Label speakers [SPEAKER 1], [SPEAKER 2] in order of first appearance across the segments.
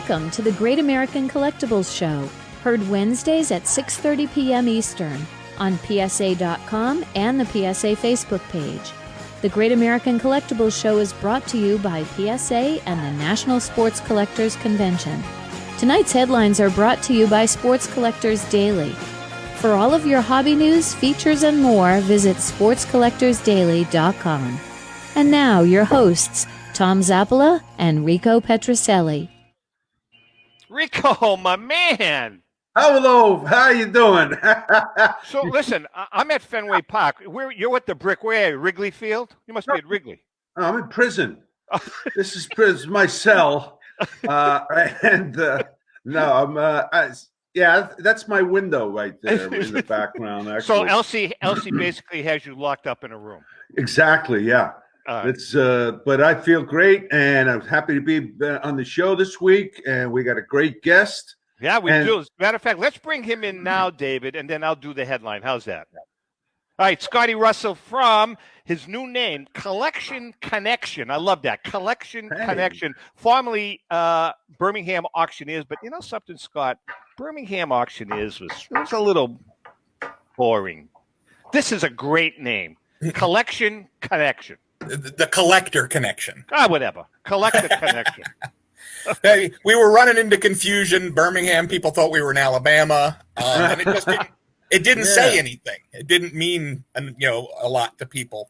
[SPEAKER 1] Welcome to the Great American Collectibles Show, heard Wednesdays at 6:30 p.m. Eastern on PSA.com and the PSA Facebook page. The Great American Collectibles Show is brought to you by PSA and the National Sports Collectors Convention. Tonight's headlines are brought to you by Sports Collectors Daily. For all of your hobby news, features, and more, visit sportscollectorsdaily.com. And now, your hosts, Tom Zappala and Rico Petrocelli.
[SPEAKER 2] Rico, my man.
[SPEAKER 3] Hello, how you doing?
[SPEAKER 2] So listen, I'm at Fenway Park. You're at the brick. Where are you? Wrigley Field? You must be at Wrigley.
[SPEAKER 3] I'm in prison. This is prison, my cell. Yeah, that's my window right there in the background. Actually.
[SPEAKER 2] So Elsie basically has you locked up in a room.
[SPEAKER 3] Exactly. Yeah. But I feel great, and I'm happy to be on the show this week, and we got a great guest.
[SPEAKER 2] Yeah, we do. As a matter of fact, let's bring him in now, David, and then I'll do the headline. How's that? All right, Scotty Russell from his new name, Collection Connection. I love that. Collection Connection, formerly Birmingham Auctioneers. But you know something, Scott? Birmingham Auctioneers was a little boring. This is a great name. Collection Connection.
[SPEAKER 4] The collector connection.
[SPEAKER 2] Whatever. Collector connection.
[SPEAKER 4] Hey, we were running into confusion. Birmingham people thought we were in Alabama, and it didn't say anything. It didn't mean a lot to people.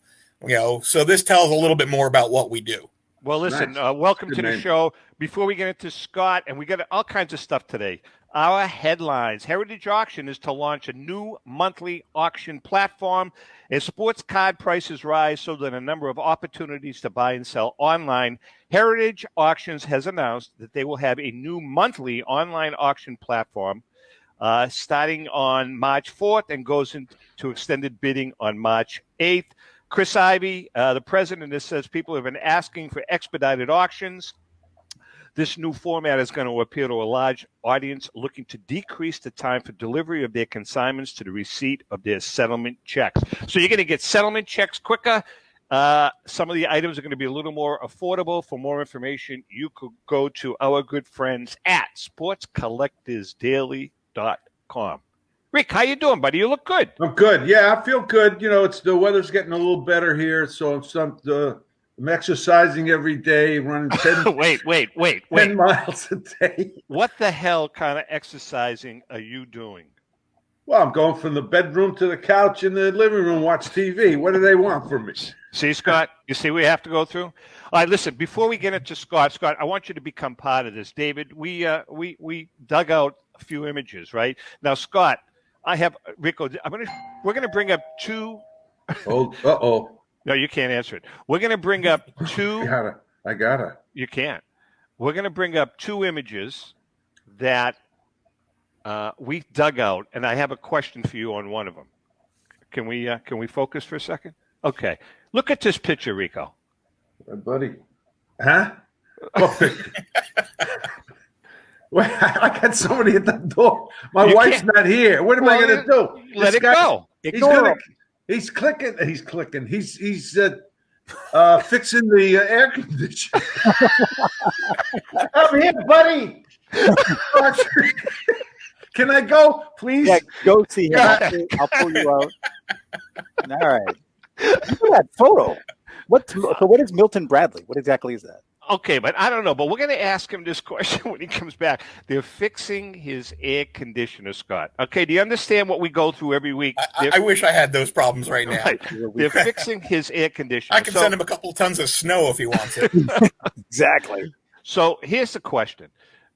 [SPEAKER 4] So this tells a little bit more about what we do.
[SPEAKER 2] Well, listen, welcome to the show. Before we get into Scott, and we got all kinds of stuff today. Our headlines. Heritage Auction is to launch a new monthly auction platform. As sports card prices rise, so that a number of opportunities to buy and sell online, Heritage Auctions has announced that they will have a new monthly online auction platform starting on March 4th and goes into extended bidding on March 8th. Chris Ivey, the president, says people have been asking for expedited auctions. This new format is going to appeal to a large audience looking to decrease the time for delivery of their consignments to the receipt of their settlement checks. So you're going to get settlement checks quicker. Some of the items are going to be a little more affordable. For more information, you could go to our good friends at sportscollectorsdaily.com. Rick, how you doing, buddy? You look good.
[SPEAKER 3] I'm good. Yeah, I feel good. It's the weather's getting a little better here, so I'm exercising every day, running 10
[SPEAKER 2] wait.
[SPEAKER 3] 10 miles a day.
[SPEAKER 2] What the hell kind of exercising are you doing?
[SPEAKER 3] Well, I'm going from the bedroom to the couch in the living room, watch TV. What do they want from me?
[SPEAKER 2] See, Scott, you see what we have to go through? All right, listen, before we get into Scott, I want you to become part of this. David, we dug out a few images, right? Now, Scott, I have Rico. We're going to bring up two.
[SPEAKER 3] Oh.
[SPEAKER 2] No, you can't answer it. We're going to bring up two.
[SPEAKER 3] I gotta.
[SPEAKER 2] You can't. We're going to bring up two images that we dug out, and I have a question for you on one of them. Can we focus for a second? Okay. Look at this picture, Rico.
[SPEAKER 3] Buddy. Huh? Wait, I got somebody at the door. My wife's not here. What am I going to do?
[SPEAKER 2] Let it go.
[SPEAKER 3] He's clicking. He's clicking. He's fixing the air conditioner. I'm here, buddy. Can I go, please?
[SPEAKER 5] Yeah, go see him. I'll pull you out. All right. Look at that photo. What is Milton Bradley? What exactly is that?
[SPEAKER 2] Okay, but I don't know. But we're going to ask him this question when he comes back. They're fixing his air conditioner, Scott. Okay, do you understand what we go through every week?
[SPEAKER 4] I wish I had those problems right now.
[SPEAKER 2] Right. They're fixing his air conditioner.
[SPEAKER 4] I can send him a couple of tons of snow if he wants it.
[SPEAKER 5] Exactly.
[SPEAKER 2] So here's the question,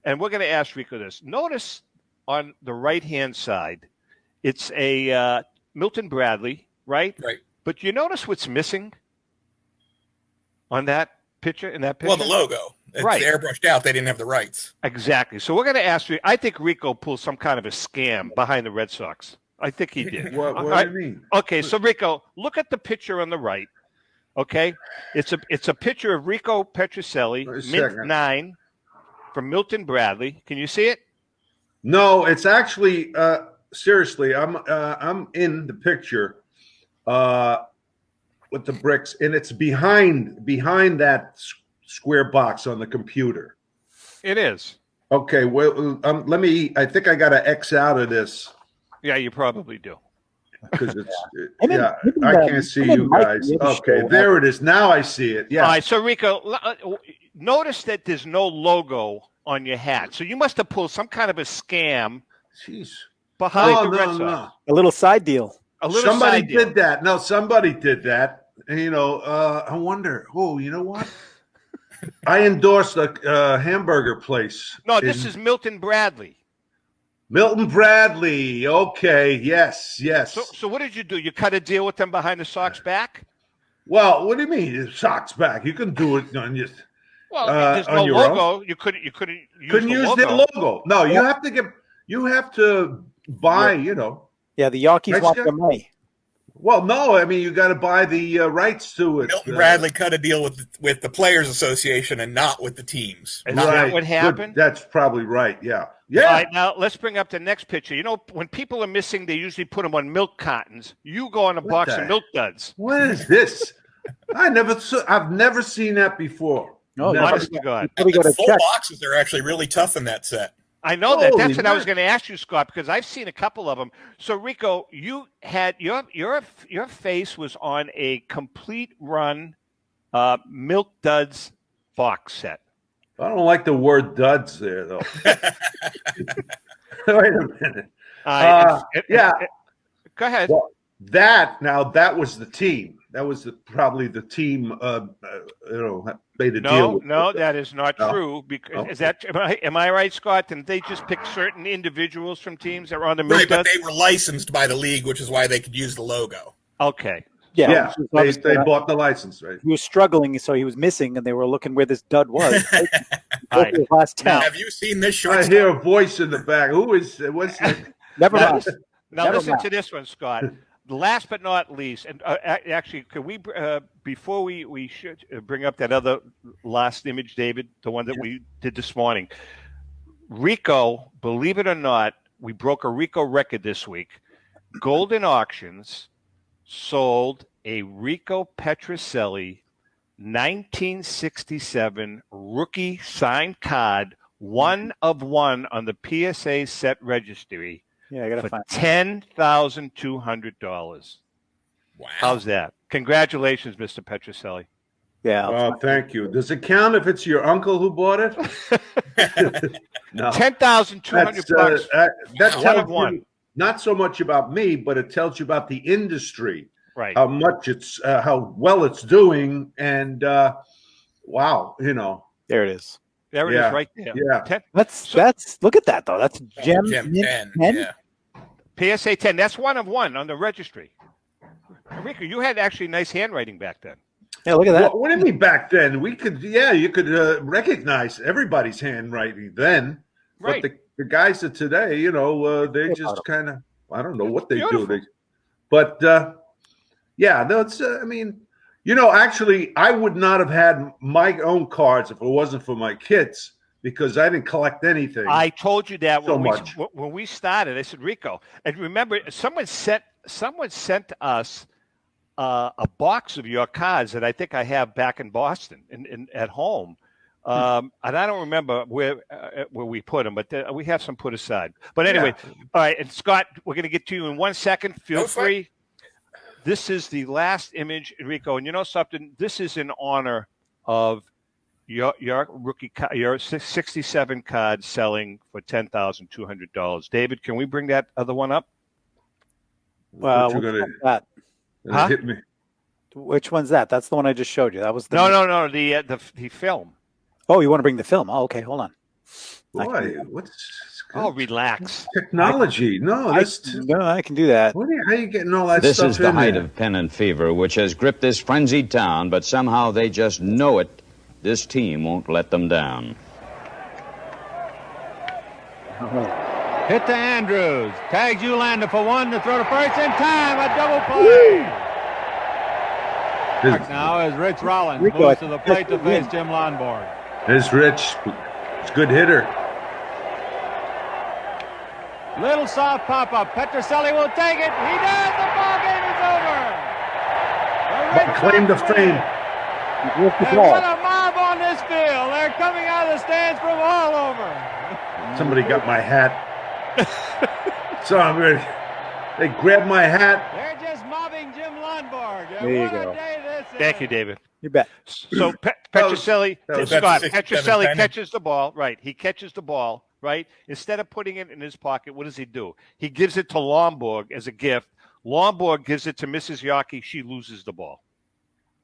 [SPEAKER 2] and we're going to ask Rico this. Notice on the right-hand side, it's a Milton Bradley, right?
[SPEAKER 4] Right.
[SPEAKER 2] But you notice what's missing on that picture? In that picture?
[SPEAKER 4] Well, the logo. It's airbrushed out. They didn't have the rights.
[SPEAKER 2] Exactly. So we're going to ask you. I think Rico pulled some kind of a scam behind the Red Sox. I think he did.
[SPEAKER 3] What do you mean?
[SPEAKER 2] Okay, so Rico, look at the picture on the right. Okay, it's a picture of Rico Petrocelli, Mint 9, from Milton Bradley. Can you see it?
[SPEAKER 3] No, it's actually seriously. I'm in the picture with the bricks, and it's behind that square box on the computer.
[SPEAKER 2] It is.
[SPEAKER 3] Okay, well, let me. I think I got to X out of this
[SPEAKER 2] Yeah, you probably do.
[SPEAKER 3] because it's
[SPEAKER 5] Him
[SPEAKER 3] I
[SPEAKER 5] and,
[SPEAKER 3] can't see
[SPEAKER 5] him and
[SPEAKER 3] you
[SPEAKER 5] Mike
[SPEAKER 3] guys.
[SPEAKER 5] made a
[SPEAKER 3] Okay,
[SPEAKER 5] show.
[SPEAKER 3] there it is. Now I see it. Yeah.
[SPEAKER 2] All right, so Rico, notice that there's no logo on your hat. So you must have pulled some kind of a scam
[SPEAKER 3] Jeez.
[SPEAKER 2] behind the Red Sox.
[SPEAKER 3] No.
[SPEAKER 5] A little side deal.
[SPEAKER 2] A little
[SPEAKER 3] Somebody
[SPEAKER 2] side deal.
[SPEAKER 3] did that. No, somebody did that. And, I wonder. Oh, you know what? I endorsed a hamburger place.
[SPEAKER 2] No, this is Milton Bradley.
[SPEAKER 3] Milton Bradley. Okay. Yes.
[SPEAKER 2] So what did you do? You cut a deal with them behind the Sox back?
[SPEAKER 3] Well, what do you mean Sox back? You can do it on your.
[SPEAKER 2] Well, there's no logo. You couldn't use
[SPEAKER 3] their logo. No, you have to buy.
[SPEAKER 5] Yeah, the Yankees want their money.
[SPEAKER 3] Well, no, I mean you got to buy the rights to it.
[SPEAKER 4] Milton Bradley cut a deal with the Players Association and not with the teams.
[SPEAKER 2] Is that what happened?
[SPEAKER 3] Good. That's probably right. Yeah.
[SPEAKER 2] All right, now let's bring up the next picture. When people are missing, they usually put them on milk cartons. You go on a box of Milk Duds.
[SPEAKER 3] What is this? I've never seen that before.
[SPEAKER 5] No,
[SPEAKER 2] honest to God.
[SPEAKER 4] The full boxes are actually really tough in that set.
[SPEAKER 2] I know that. That's what I was going to ask you, Scott, because I've seen a couple of them. So, Rico, you had your face was on a complete run Milk Duds box set.
[SPEAKER 3] I don't like the word duds there, though. Wait a minute.
[SPEAKER 2] Go ahead.
[SPEAKER 3] Well, that was the team. That was probably the team. Made a deal.
[SPEAKER 2] No, that is not true. Because am I right, Scott? Didn't they just pick certain individuals from teams that were on the Milk Duds?
[SPEAKER 4] But they were licensed by the league, which is why they could use the logo.
[SPEAKER 2] Okay.
[SPEAKER 3] Yeah, they bought the license, right?
[SPEAKER 5] He was struggling, so he was missing, and they were looking where this dud was. Last 10.
[SPEAKER 4] Now, have you seen this short?
[SPEAKER 3] I hear a voice in the back. Who is? What's that?
[SPEAKER 5] Never mind.
[SPEAKER 2] Now listen to this one, Scott. Last but not least, and actually, could we before we should bring up that other last image, David, the one that we did this morning. Rico, believe it or not, we broke a Rico record this week. Golden Auctions sold a Rico Petrocelli 1967 rookie signed card, one of one on the PSA set registry.
[SPEAKER 5] Yeah, I gotta
[SPEAKER 2] for $10,200.
[SPEAKER 4] Wow!
[SPEAKER 2] How's that? Congratulations, Mr. Petrocelli.
[SPEAKER 5] Yeah.
[SPEAKER 3] Oh, thank you. Does it count if it's your uncle who bought it? No.
[SPEAKER 2] $10,200.
[SPEAKER 3] That tells you not so much about me, but it tells you about the industry.
[SPEAKER 2] Right.
[SPEAKER 3] How much how well it's doing, and wow,
[SPEAKER 5] there it is.
[SPEAKER 2] There it is, right there.
[SPEAKER 3] Yeah.
[SPEAKER 5] That's look at that though. That's gem 10.
[SPEAKER 4] Yeah.
[SPEAKER 2] PSA 10. That's one of one on the registry. Rico, you had actually nice handwriting back then.
[SPEAKER 5] Yeah, look at that.
[SPEAKER 3] What do you mean back then? We could, you could recognize everybody's handwriting then.
[SPEAKER 2] Right.
[SPEAKER 3] But the guys of today, they just kind of, I don't know what they do. That's, actually, I would not have had my own cards if it wasn't for my kids because I didn't collect anything.
[SPEAKER 2] I told you that
[SPEAKER 3] when
[SPEAKER 2] we started. I said, Rico, and remember, someone sent us a box of your cards that I think I have back in Boston in at home. And I don't remember where we put them, but we have some put aside. But anyway, all right. And Scott, we're going to get to you in 1 second. Feel free. This is the last image, Enrico, and you know something? This is in honor of your rookie, your 67 card selling for $10,200. David, can we bring that other one up?
[SPEAKER 5] Well,
[SPEAKER 3] that hit me.
[SPEAKER 5] Which one's that? That's the one I just showed you. That was
[SPEAKER 2] no. The film.
[SPEAKER 5] Oh, you want to bring the film? Oh, okay. Hold on.
[SPEAKER 3] Boy,
[SPEAKER 2] relax.
[SPEAKER 3] Technology.
[SPEAKER 5] I can do that.
[SPEAKER 3] How are you getting all that
[SPEAKER 6] this
[SPEAKER 3] stuff
[SPEAKER 6] is the height of pennant fever, which has gripped this frenzied town, but somehow they just know it. This team won't let them down.
[SPEAKER 7] Hit to Andrews. Tags Eulander for one to throw to first in time. A double play. Now as Rich Rollins moves to the plate to face Jim Lonborg.
[SPEAKER 3] There's Rich. He's a good hitter.
[SPEAKER 7] Little soft pop-up. Petrocelli will take it. He does. The ball game is over.
[SPEAKER 3] Claim to fame.
[SPEAKER 7] And what a mob on this field. They're coming out of the stands from all over.
[SPEAKER 3] Somebody got my hat. So I'm ready. They grabbed my hat.
[SPEAKER 7] They're just mobbing Jim Lundborg.
[SPEAKER 5] There you
[SPEAKER 7] What
[SPEAKER 5] go.
[SPEAKER 7] a day this
[SPEAKER 2] Thank
[SPEAKER 7] is.
[SPEAKER 2] you, David.
[SPEAKER 5] You bet.
[SPEAKER 2] So Petrocelli,
[SPEAKER 3] that was
[SPEAKER 2] Scott,
[SPEAKER 4] 6, 7
[SPEAKER 2] Petrocelli
[SPEAKER 4] penny.
[SPEAKER 2] catches the ball, right? He catches the ball, right? Instead of putting it in his pocket, what does he do? He gives it to Lomborg as a gift. Lomborg gives it to Mrs. Yockey. She loses the ball.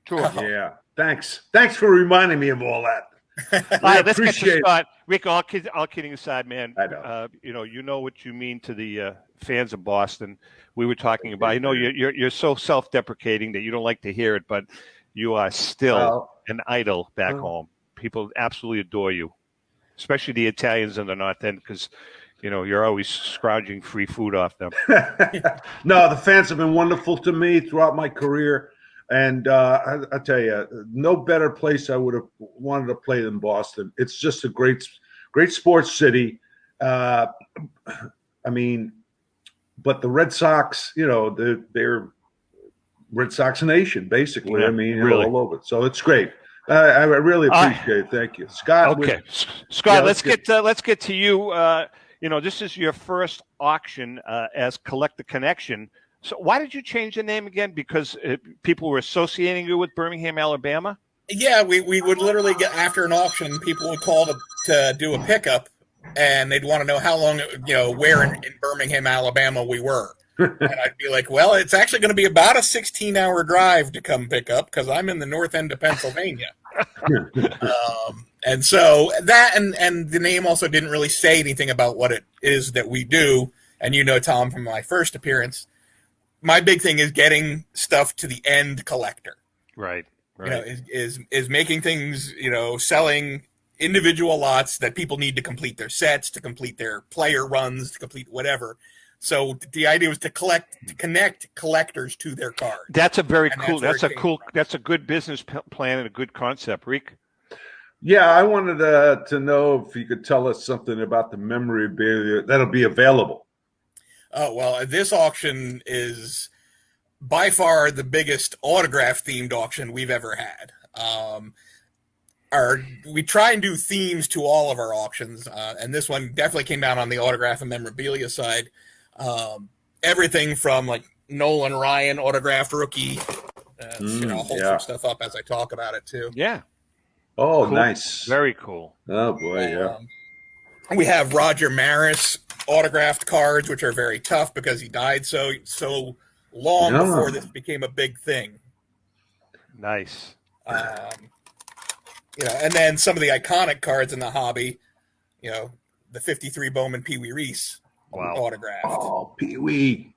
[SPEAKER 2] True or false?
[SPEAKER 3] Yeah. Thanks for reminding me of all that.
[SPEAKER 2] All right, let's get to
[SPEAKER 3] appreciate it.
[SPEAKER 2] Scott. Rico, all kidding aside, man.
[SPEAKER 3] I know.
[SPEAKER 2] You know what you mean to the fans of Boston. We were talking about. I know you're so self-deprecating that you don't like to hear it, but you are still an idol back home. People absolutely adore you, especially the Italians in the North End, because you're always scrounging free food off them.
[SPEAKER 3] No, the fans have been wonderful to me throughout my career. And I tell you, no better place I would have wanted to play than Boston. It's just a great sports city. I mean, but the Red Sox, they're Red Sox Nation, basically.
[SPEAKER 2] Yeah,
[SPEAKER 3] I mean,
[SPEAKER 2] really.
[SPEAKER 3] all over. So it's great. I really appreciate it. Thank you, Scott.
[SPEAKER 2] Okay, Scott. Let's get to you. This is your first auction as Collector Connection. So why did you change the name again? Because people were associating you with Birmingham, Alabama?
[SPEAKER 4] Yeah, we would literally get, after an auction, people would call to do a pickup, and they'd want to know how long, where in Birmingham, Alabama we were. And I'd be like, well, it's actually going to be about a 16-hour drive to come pick up because I'm in the north end of Pennsylvania. And so that and the name also didn't really say anything about what it is that we do. And Tom, from my first appearance, my big thing is getting stuff to the end collector.
[SPEAKER 2] Right.
[SPEAKER 4] Is making things, selling individual lots that people need to complete their sets, to complete their player runs, to complete whatever. So the idea was to connect collectors to their cards.
[SPEAKER 2] That's a very cool. That's a good business plan and a good concept, Rick.
[SPEAKER 3] Yeah, I wanted to know if you could tell us something about the memorabilia that'll be available.
[SPEAKER 4] Oh, well, this auction is by far the biggest autograph-themed auction we've ever had. We try and do themes to all of our auctions, and this one definitely came down on the autograph and memorabilia side. Everything from like Nolan Ryan autographed rookie, I'll hold some stuff up as I talk about it too.
[SPEAKER 2] Yeah.
[SPEAKER 3] Oh,
[SPEAKER 2] cool.
[SPEAKER 3] Nice.
[SPEAKER 2] Very cool.
[SPEAKER 3] Oh boy, yeah.
[SPEAKER 4] We have Roger Maris autographed cards, which are very tough because he died so long before this became a big thing.
[SPEAKER 2] Nice.
[SPEAKER 4] And then some of the iconic cards in the hobby, the 53 Bowman Pee Wee Reese autographed.
[SPEAKER 3] Oh, Pee Wee.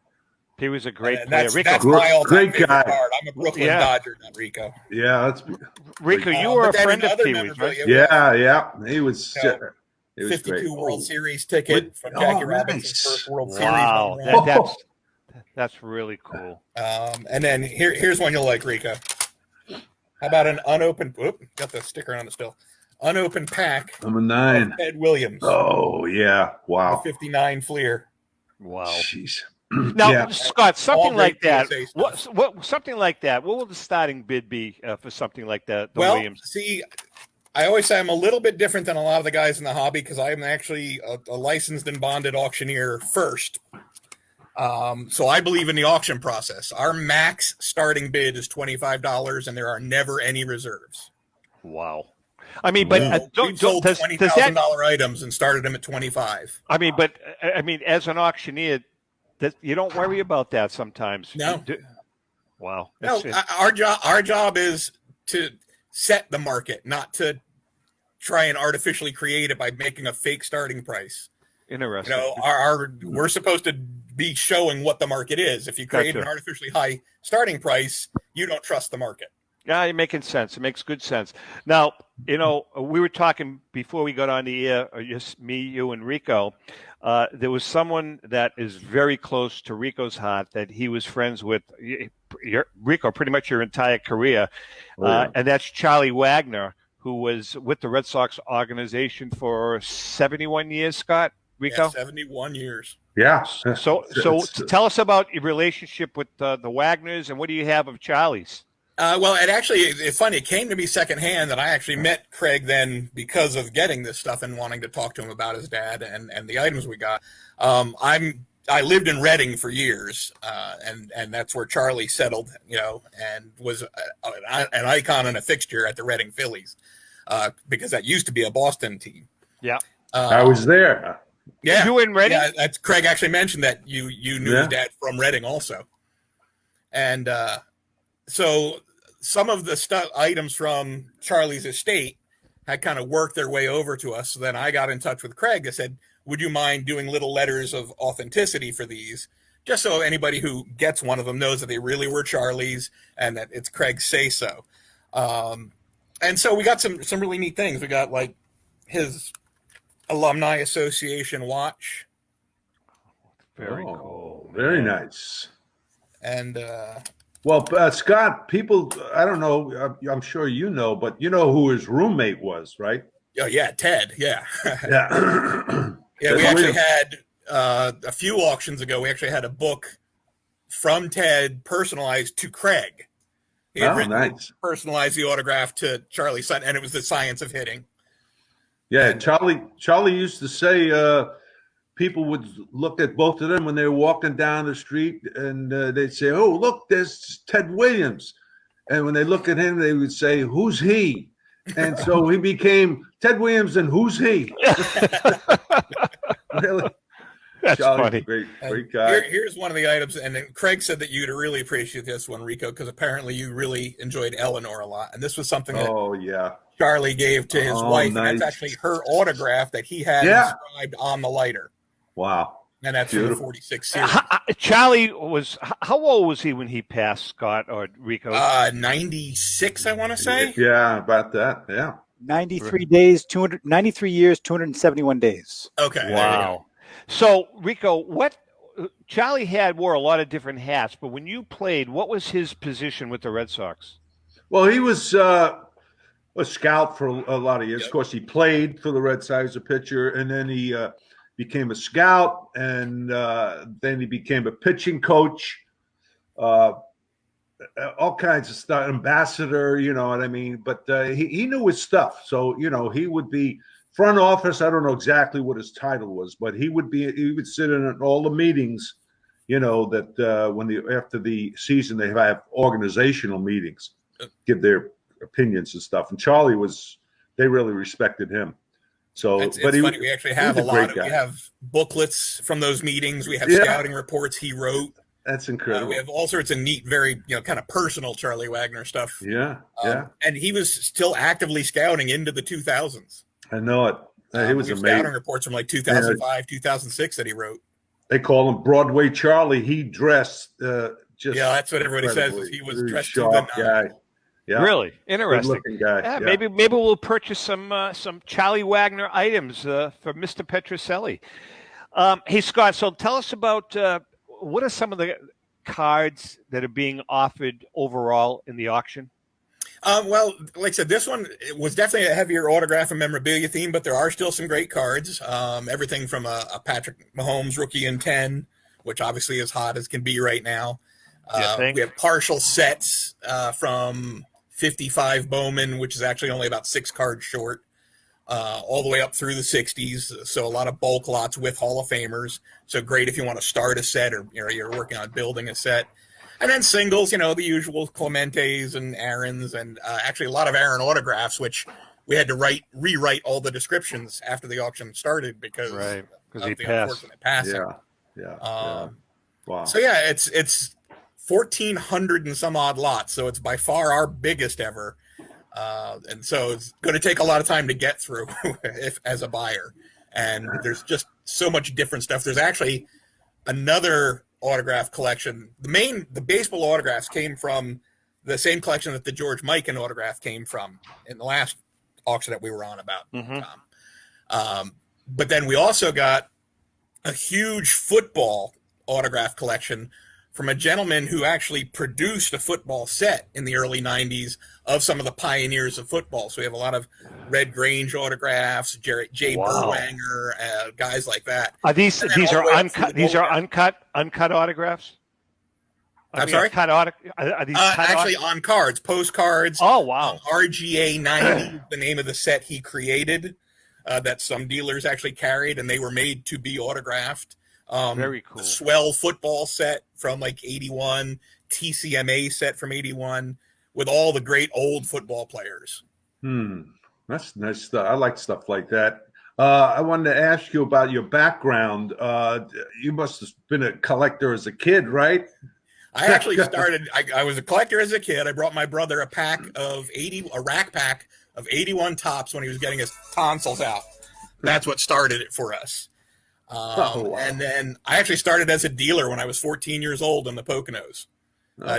[SPEAKER 2] He was a great player.
[SPEAKER 4] That's my all-time favorite
[SPEAKER 3] guy.
[SPEAKER 4] card. I'm a Brooklyn Dodger, not Rico.
[SPEAKER 3] Yeah, that's
[SPEAKER 2] Rico. You were a friend of Pee Wee's, right?
[SPEAKER 3] Yeah. He was. It was
[SPEAKER 4] 52
[SPEAKER 3] great.
[SPEAKER 4] World Series ticket from Jackie Robinson's first World Series.
[SPEAKER 2] Wow, that's really cool.
[SPEAKER 4] And then here's one you'll like, Rico. How about an unopened? Whoop, got the sticker on it still. Unopened pack.
[SPEAKER 3] Number 9.
[SPEAKER 4] Ed Williams.
[SPEAKER 3] Oh yeah! Wow.
[SPEAKER 4] The 59 Fleer.
[SPEAKER 2] Wow.
[SPEAKER 3] Jeez.
[SPEAKER 2] Now, Scott, something like that.
[SPEAKER 4] What
[SPEAKER 2] something like that. What will the starting bid be for something like that?
[SPEAKER 4] Williams. See, I always say I'm a little bit different than a lot of the guys in the hobby because I'm actually a licensed and bonded auctioneer first. So I believe in the auction process. Our max starting bid is $25, and there are never any reserves.
[SPEAKER 2] Wow. I mean, but
[SPEAKER 4] we've sold $20,000 items and started them at $25.
[SPEAKER 2] I mean, as an auctioneer, that you don't worry about that sometimes.
[SPEAKER 4] No.
[SPEAKER 2] Wow.
[SPEAKER 4] No, our job is to set the market, not to try and artificially create it by making a fake starting price.
[SPEAKER 2] Interesting.
[SPEAKER 4] We're supposed to be showing what the market is. If you create an artificially high starting price, you don't trust the market.
[SPEAKER 2] Yeah, you're making sense. It makes good sense. Now, we were talking before we got on the air, just me, you, and Rico. There was someone that is very close to Rico's heart that he was friends with, Rico, pretty much your entire career. And that's Charlie Wagner, who was with the Red Sox organization for 71 years, Scott? Rico?
[SPEAKER 4] Yeah, 71 years.
[SPEAKER 3] Yeah.
[SPEAKER 2] So tell us about your relationship with the Wagners, and what do you have of Charlie's?
[SPEAKER 4] Well, it's funny. It came to me secondhand that I actually met Craig then because of getting this stuff and wanting to talk to him about his dad and the items we got. I lived in Reading for years, and that's where Charlie settled, and was an icon and a fixture at the Reading Phillies, because that used to be a Boston team.
[SPEAKER 2] Yeah.
[SPEAKER 3] I was there.
[SPEAKER 4] Yeah.
[SPEAKER 2] You were in Reading?
[SPEAKER 4] Yeah, that's Craig actually mentioned that you knew his dad from Reading also. And so some of the items from Charlie's estate had kind of worked their way over to us. So then I got in touch with Craig. I said, would you mind doing little letters of authenticity for these? Just so anybody who gets one of them knows that they really were Charlie's and that it's Craig's say-so. And so we got some really neat things. We got like his Alumni Association watch.
[SPEAKER 2] Very cool.
[SPEAKER 3] Very nice.
[SPEAKER 4] And
[SPEAKER 3] well, Scott, people, I don't know, I'm sure you know, but you know who his roommate was, right?
[SPEAKER 4] Oh yeah, Ted. Yeah.
[SPEAKER 3] Yeah.
[SPEAKER 4] Yeah, we actually had a few auctions ago. We actually had a book from Ted personalized to Craig. He had
[SPEAKER 3] nice.
[SPEAKER 4] Personalized the autograph to Charlie's son, and it was The Science of Hitting.
[SPEAKER 3] Yeah, and, Charlie used to say people would look at both of them when they were walking down the street, and they'd say, "Oh, look, there's Ted Williams," and when they look at him, they would say, "Who's he?" And so he became Ted Williams, and who's he? Really?
[SPEAKER 2] That's
[SPEAKER 3] Charlie's
[SPEAKER 2] funny.
[SPEAKER 3] Great guy.
[SPEAKER 4] Here's one of the items, and then Craig said that you'd really appreciate this one, Rico, because apparently you really enjoyed Eleanor a lot, and this was something that Charlie gave to his wife,
[SPEAKER 3] nice.
[SPEAKER 4] and that's actually her autograph that he had inscribed on the lighter.
[SPEAKER 3] Wow.
[SPEAKER 4] And that's from the 46 series.
[SPEAKER 2] Charlie was, how old was he when he passed, Scott or Rico?
[SPEAKER 4] 96, I want to say.
[SPEAKER 3] Yeah, about that. Yeah.
[SPEAKER 5] 93 years, 271 days.
[SPEAKER 4] Okay.
[SPEAKER 2] Wow. So, Rico, Charlie wore a lot of different hats, but when you played, what was his position with the Red Sox?
[SPEAKER 3] Well, he was a scout for a lot of years. Of course, he played for the Red Sox as a pitcher, and then he became a scout, and then he became a pitching coach, all kinds of stuff, ambassador, you know what I mean? But he knew his stuff. So, he would be front office. I don't know exactly what his title was, but he would sit in at all the meetings, that after the season, they have organizational meetings, give their opinions and stuff. And Charlie they really respected him. So,
[SPEAKER 4] it's funny. We actually have we have booklets from those meetings. We have scouting reports he wrote.
[SPEAKER 3] That's incredible.
[SPEAKER 4] We have all sorts of neat, very, kind of personal Charlie Wagner stuff.
[SPEAKER 3] Yeah.
[SPEAKER 4] And he was still actively scouting into the 2000s.
[SPEAKER 3] I know it. He was amazing.
[SPEAKER 4] Scouting reports from like 2005, 2006 that he wrote.
[SPEAKER 3] They call him Broadway Charlie. He dressed just.
[SPEAKER 4] Yeah, that's what everybody says. Is he was dressed to the
[SPEAKER 3] sharp guy. Yeah.
[SPEAKER 2] Really interesting.
[SPEAKER 3] Good-looking guy.
[SPEAKER 2] Yeah, maybe we'll purchase some Charlie Wagner items for Mr. Petrocelli. Hey Scott, so tell us about what are some of the cards that are being offered overall in the auction?
[SPEAKER 4] Well, like I said, this one was definitely a heavier autograph and memorabilia theme, but there are still some great cards. Everything from a Patrick Mahomes rookie in 10, which obviously is hot as can be right now. We have partial sets from 55 Bowman, which is actually only about 6 cards short, all the way up through the 60s. So a lot of bulk lots with Hall of Famers. So great if you want to start a set or you're working on building a set. And then singles, the usual Clementes and Aarons, and actually a lot of Aaron autographs, which we had to rewrite all the descriptions after the auction started because of
[SPEAKER 2] he
[SPEAKER 4] the
[SPEAKER 2] passed.
[SPEAKER 4] unfortunate passing.
[SPEAKER 3] Yeah. Wow.
[SPEAKER 4] So yeah, it's 1,400 and some odd lots, so it's by far our biggest ever, and so it's going to take a lot of time to get through as a buyer. And there's just so much different stuff. There's actually another autograph collection. The baseball autographs came from the same collection that the George Mikan autograph came from in the last auction that we were on about.
[SPEAKER 2] Mm-hmm.
[SPEAKER 4] But then we also got a huge football autograph collection from a gentleman who actually produced a football set in the early 90s of some of the pioneers of football. So we have a lot of Red Grange autographs, Jay Burwanger, guys like that.
[SPEAKER 2] Are these are uncut? These are uncut autographs.
[SPEAKER 4] I'm sorry?
[SPEAKER 2] Are these
[SPEAKER 4] actually on cards, postcards.
[SPEAKER 2] Oh, wow.
[SPEAKER 4] RGA 90 is the name of the set he created that some dealers actually carried, and they were made to be autographed.
[SPEAKER 2] Very cool.
[SPEAKER 4] Swell football set from like 81, TCMA set from 81 with all the great old football players.
[SPEAKER 3] That's nice stuff. I like stuff like that. I wanted to ask you about your background. You must have been a collector as a kid, right?
[SPEAKER 4] I actually started. I was a collector as a kid. I brought my brother a rack pack of 81 tops when he was getting his tonsils out. That's what started it for us. Wow. And then I actually started as a dealer when I was 14 years old in the Poconos,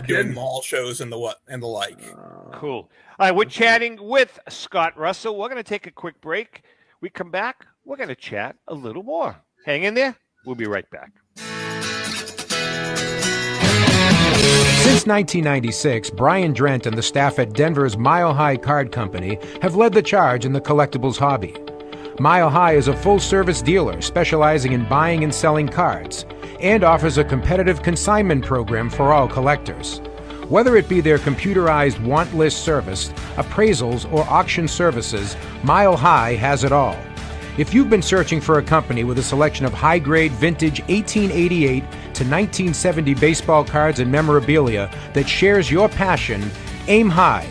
[SPEAKER 4] doing mall shows and the like.
[SPEAKER 2] Cool. All right, we're chatting with Scott Russell. We're going to take a quick break. We come back, we're going to chat a little more. Hang in there. We'll be right back.
[SPEAKER 8] Since 1996, Brian Drent and the staff at Denver's Mile High Card Company have led the charge in the collectibles hobby. Mile High is a full-service dealer specializing in buying and selling cards and offers a competitive consignment program for all collectors. Whether it be their computerized want list service, appraisals, or auction services, Mile High has it all. If you've been searching for a company with a selection of high-grade vintage 1888 to 1970 baseball cards and memorabilia that shares your passion, aim high,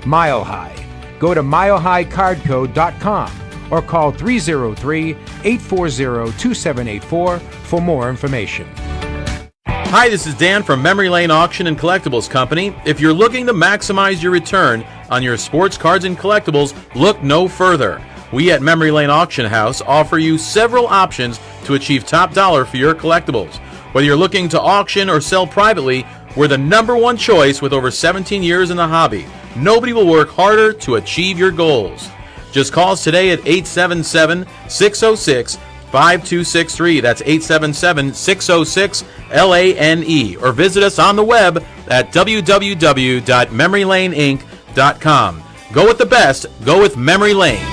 [SPEAKER 8] Mile High. Go to milehighcardco.com or call 303-840-2784 for more information.
[SPEAKER 9] Hi, this is Dan from Memory Lane Auction and Collectibles Company. If you're looking to maximize your return on your sports cards and collectibles, look no further. We at Memory Lane Auction House offer you several options to achieve top dollar for your collectibles. Whether you're looking to auction or sell privately, we're the #1 choice with over 17 years in the hobby. Nobody will work harder to achieve your goals. Just call us today at 877-606-5263. That's 877-606-LANE. Or visit us on the web at www.memorylaneinc.com. Go with the best. Go with Memory Lane.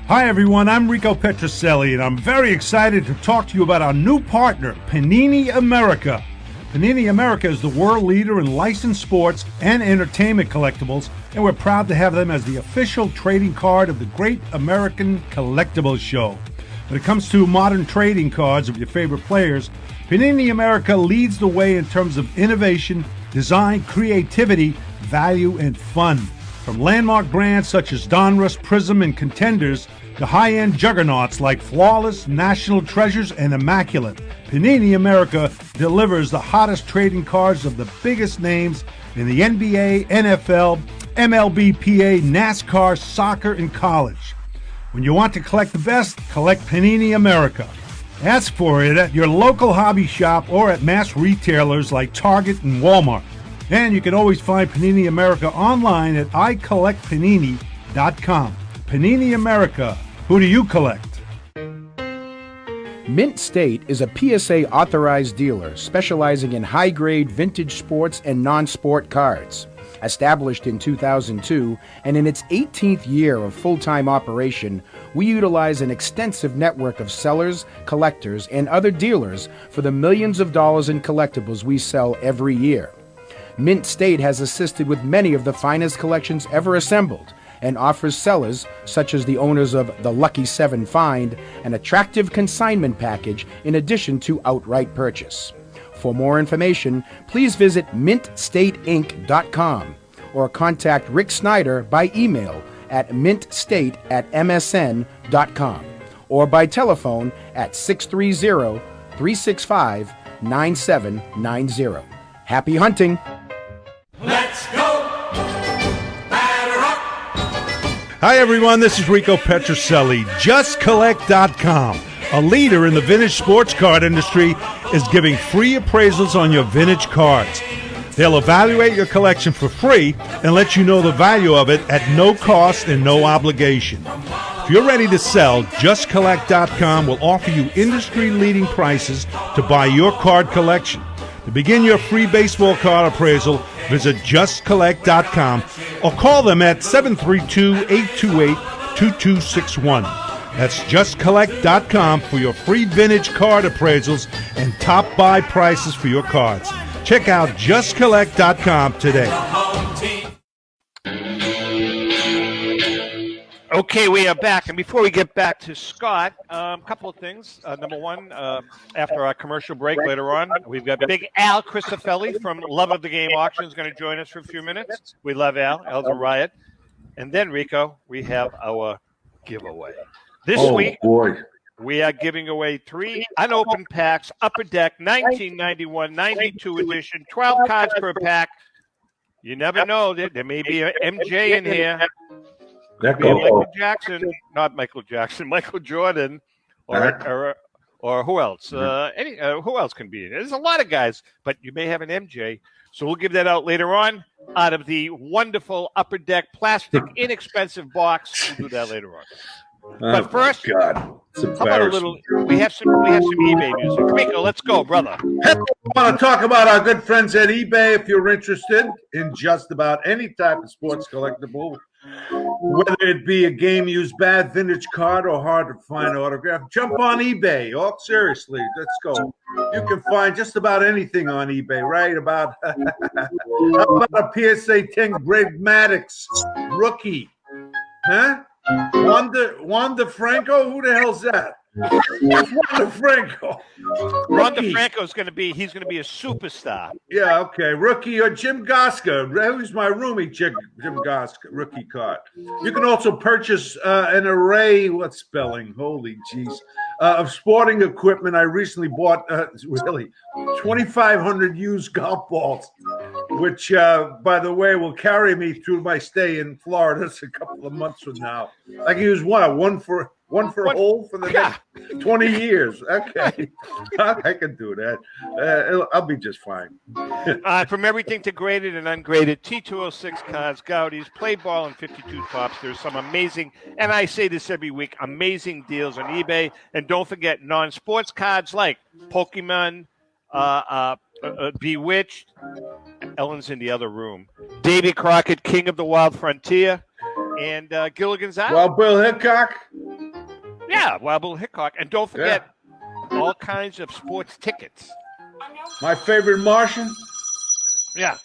[SPEAKER 10] Hi, everyone. I'm Rico Petrocelli, and I'm very excited to talk to you about our new partner, Panini America. Panini America is the world leader in licensed sports and entertainment collectibles, and we're proud to have them as the official trading card of the Great American Collectibles Show. When it comes to modern trading cards of your favorite players, Panini America leads the way in terms of innovation, design, creativity, value, and fun. From landmark brands such as Donruss, Prism, and Contenders to high-end juggernauts like Flawless, National Treasures, and Immaculate, Panini America delivers the hottest trading cards of the biggest names in the NBA, NFL, MLB, PA, NASCAR, soccer, and college. When you want to collect the best, collect Panini America. Ask for it at your local hobby shop or at mass retailers like Target and Walmart. And you can always find Panini America online at icollectpanini.com. Panini America. Who do you collect?
[SPEAKER 8] Mint State is a PSA authorized dealer specializing in high-grade vintage sports and non-sport cards. Established in 2002 and in its 18th year of full-time operation, we utilize an extensive network of sellers, collectors, and other dealers for the millions of dollars in collectibles we sell every year. Mint State has assisted with many of the finest collections ever assembled and offers sellers, such as the owners of the Lucky 7 Find, an attractive consignment package in addition to outright purchase. For more information, please visit mintstateinc.com or contact Rick Snyder by email at mintstate@msn.com or by telephone at 630-365-9790. Happy hunting!
[SPEAKER 10] Let's go! Hi, everyone. This is Rico Petrocelli. JustCollect.com, a leader in the vintage sports card industry, is giving free appraisals on your vintage cards. They'll evaluate your collection for free and let you know the value of it at no cost and no obligation. If you're ready to sell, JustCollect.com will offer you industry-leading prices to buy your card collection. To begin your free baseball card appraisal, visit JustCollect.com or call them at 732-828-2261. That's JustCollect.com for your free vintage card appraisals and top buy prices for your cards. Check out justcollect.com today.
[SPEAKER 2] Okay, we are back. And before we get back to Scott, a couple of things. Number one, after our commercial break later on, we've got Big Al Crisafulli from Love of the Game Auctions going to join us for a few minutes. We love Al. Al's a riot. And then, Rico, we have our giveaway. This week, we are giving away 3 unopened packs, Upper Deck 1991-92 edition, 12 cards per pack. You never know. There may be an MJ in here. Michael Jackson, not Michael Jackson, Michael Jordan, or who else? Who else can be in it? There's a lot of guys, but you may have an MJ. So we'll give that out later on out of the wonderful Upper Deck plastic inexpensive box. We'll do that later on. But first, how about a little? We have some eBay music. Rico, let's go, brother.
[SPEAKER 3] Hey, I want to talk about our good friends at eBay. If you're interested in just about any type of sports collectible, whether it be a game used bad, vintage card, or hard to find autograph, jump on eBay. Oh, seriously, let's go. You can find just about anything on eBay, right? About a PSA 10 Great Maddox rookie, huh? Wanda Franco? Who the hell's that? Wanda Franco.
[SPEAKER 2] Wanda Franco's he's going to be a superstar.
[SPEAKER 3] Yeah, okay. Rookie or Jim Goska. Who's my roomie, Jim Goska, rookie card. You can also purchase an array, what's spelling? Holy jeez. Of sporting equipment. I recently bought, 2,500 used golf balls, which, by the way, will carry me through my stay in Florida. It's a couple of months from now. I can use one for a hole for the next 20 years. Okay. I can do that. I'll be just fine.
[SPEAKER 2] From everything to graded and ungraded, T206 cards, Gaudies, play ball, and 52 tops. There's some amazing, and I say this every week, amazing deals on eBay. And don't forget non-sports cards like Pokemon, Bewitched, Ellen's in the other room, Davy Crockett, King of the Wild Frontier, and Gilligan's Island.
[SPEAKER 3] Wild Bill Hickok.
[SPEAKER 2] Yeah, Wild Bill Hickok. And don't forget all kinds of sports tickets.
[SPEAKER 3] My favorite Martian?
[SPEAKER 2] Yeah.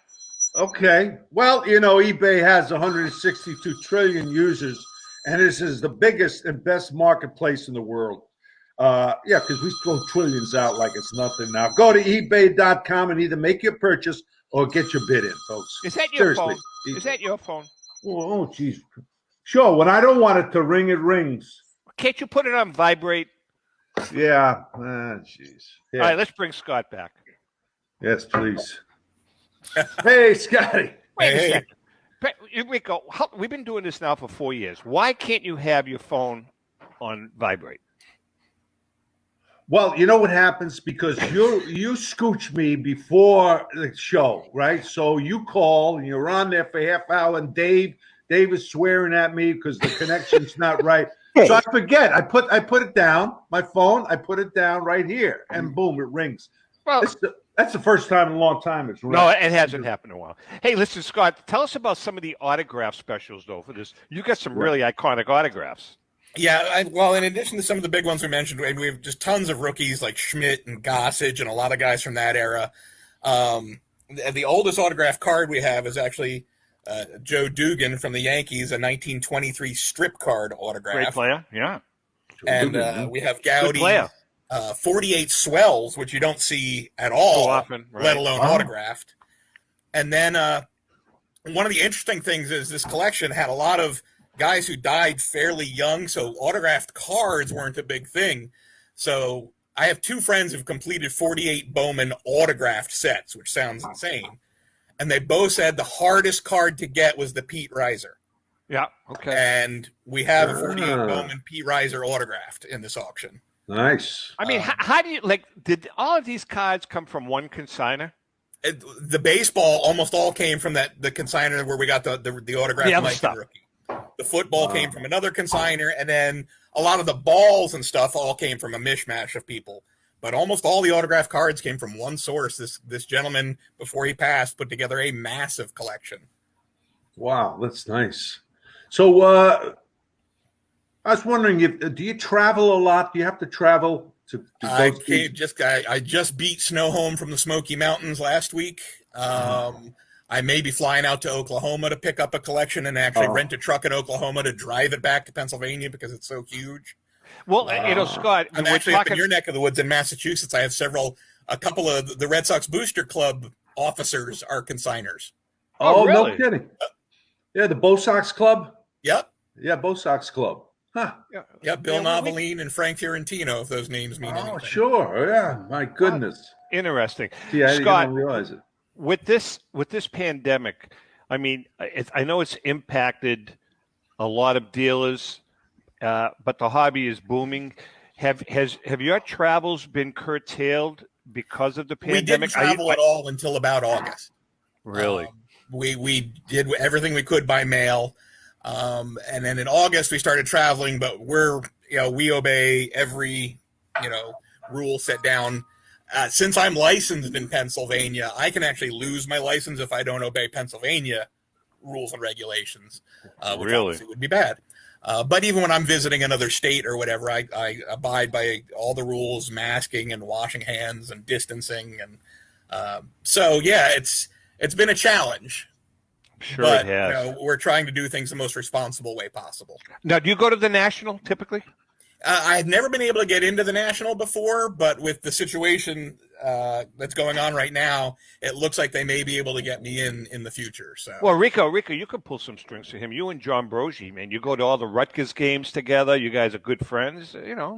[SPEAKER 3] Okay. Well, eBay has 162 trillion users, and this is the biggest and best marketplace in the world. Because we throw trillions out like it's nothing now. Go to ebay.com and either make your purchase or get your bid in, folks.
[SPEAKER 2] Is that your phone? Is that your phone?
[SPEAKER 3] Oh, jeez. Sure. When I don't want it to ring, it rings.
[SPEAKER 2] Can't you put it on vibrate?
[SPEAKER 3] Yeah. Jeez.
[SPEAKER 2] All right, let's bring Scott back.
[SPEAKER 3] Yes, please. Hey, Scotty.
[SPEAKER 2] Wait a second. Rico, we've been doing this now for 4 years. Why can't you have your phone on vibrate?
[SPEAKER 3] Well, you know what happens? Because you scooch me before the show, right? So you call and you're on there for half hour, and Dave is swearing at me because the connection's not right. So I forget. I put it down, my phone. I put it down right here, and boom, it rings. Well, that's the first time in a long time it's rung.
[SPEAKER 2] No, it hasn't happened in a while. Hey, listen, Scott, tell us about some of the autograph specials though for this. You got some really iconic autographs.
[SPEAKER 4] Yeah, well, in addition to some of the big ones we mentioned, we have just tons of rookies like Schmidt and Gossage and a lot of guys from that era. The oldest autograph card we have is actually Joe Dugan from the Yankees, a 1923 strip card autograph.
[SPEAKER 2] Great player, yeah.
[SPEAKER 4] And we have Gaudy, 48 swells, which you don't see at all,
[SPEAKER 2] often, right.
[SPEAKER 4] Let alone autographed. And then one of the interesting things is this collection had a lot of guys who died fairly young, so autographed cards weren't a big thing. So I have two friends who've completed 48 Bowman autographed sets, which sounds insane. And they both said the hardest card to get was the Pete Reiser.
[SPEAKER 2] Yeah, okay.
[SPEAKER 4] And we have a 48 Bowman Pete Reiser autographed in this auction.
[SPEAKER 3] Nice.
[SPEAKER 2] I mean, how do you, did all of these cards come from one consignor?
[SPEAKER 4] The baseball almost all came from the consignor where we got the autographed Mike and rookie. The football came from another consignor, and then a lot of the balls and stuff all came from a mishmash of people. But almost all the autographed cards came from one source. This gentleman, before he passed, put together a massive collection.
[SPEAKER 3] Wow, that's nice. So I was wondering, do you travel a lot? Do you have to travel
[SPEAKER 4] I just beat snow home from the Smoky Mountains last week. I may be flying out to Oklahoma to pick up a collection and actually rent a truck in Oklahoma to drive it back to Pennsylvania because it's so huge.
[SPEAKER 2] Well, Scott,
[SPEAKER 4] I'm actually up in your neck of the woods in Massachusetts. I have a couple of the Red Sox Booster Club officers are consigners.
[SPEAKER 3] Oh,
[SPEAKER 2] really?
[SPEAKER 3] No kidding. Yeah, the Bo Sox Club?
[SPEAKER 4] Yep.
[SPEAKER 3] Yeah, Bo Sox Club. Huh.
[SPEAKER 4] Yeah, Bill Noveline and Frank Fiorentino, if those names mean anything.
[SPEAKER 3] Oh, sure. Yeah, my goodness.
[SPEAKER 2] Interesting.
[SPEAKER 3] Yeah, I
[SPEAKER 2] Scott,
[SPEAKER 3] didn't realize it.
[SPEAKER 2] With this pandemic, I mean, I know it's impacted a lot of dealers, but the hobby is booming. Have your travels been curtailed because of the pandemic?
[SPEAKER 4] We didn't travel at all until about August.
[SPEAKER 2] Really?
[SPEAKER 4] We did everything we could by mail. And then in August we started traveling, but we obey every, rule set down. Since I'm licensed in Pennsylvania, I can actually lose my license if I don't obey Pennsylvania rules and regulations, which obviously would be bad. But even when I'm visiting another state or whatever, I abide by all the rules, masking and washing hands and distancing. And it's been a challenge.
[SPEAKER 2] Sure,
[SPEAKER 4] but,
[SPEAKER 2] it has.
[SPEAKER 4] We're trying to do things the most responsible way possible.
[SPEAKER 2] Now, do you go to the National typically?
[SPEAKER 4] I've never been able to get into the National before, but with the situation that's going on right now, it looks like they may be able to get me in the future. So,
[SPEAKER 2] well, Rico, you could pull some strings for him. You and John Brogy, man, you go to all the Rutgers games together. You guys are good friends.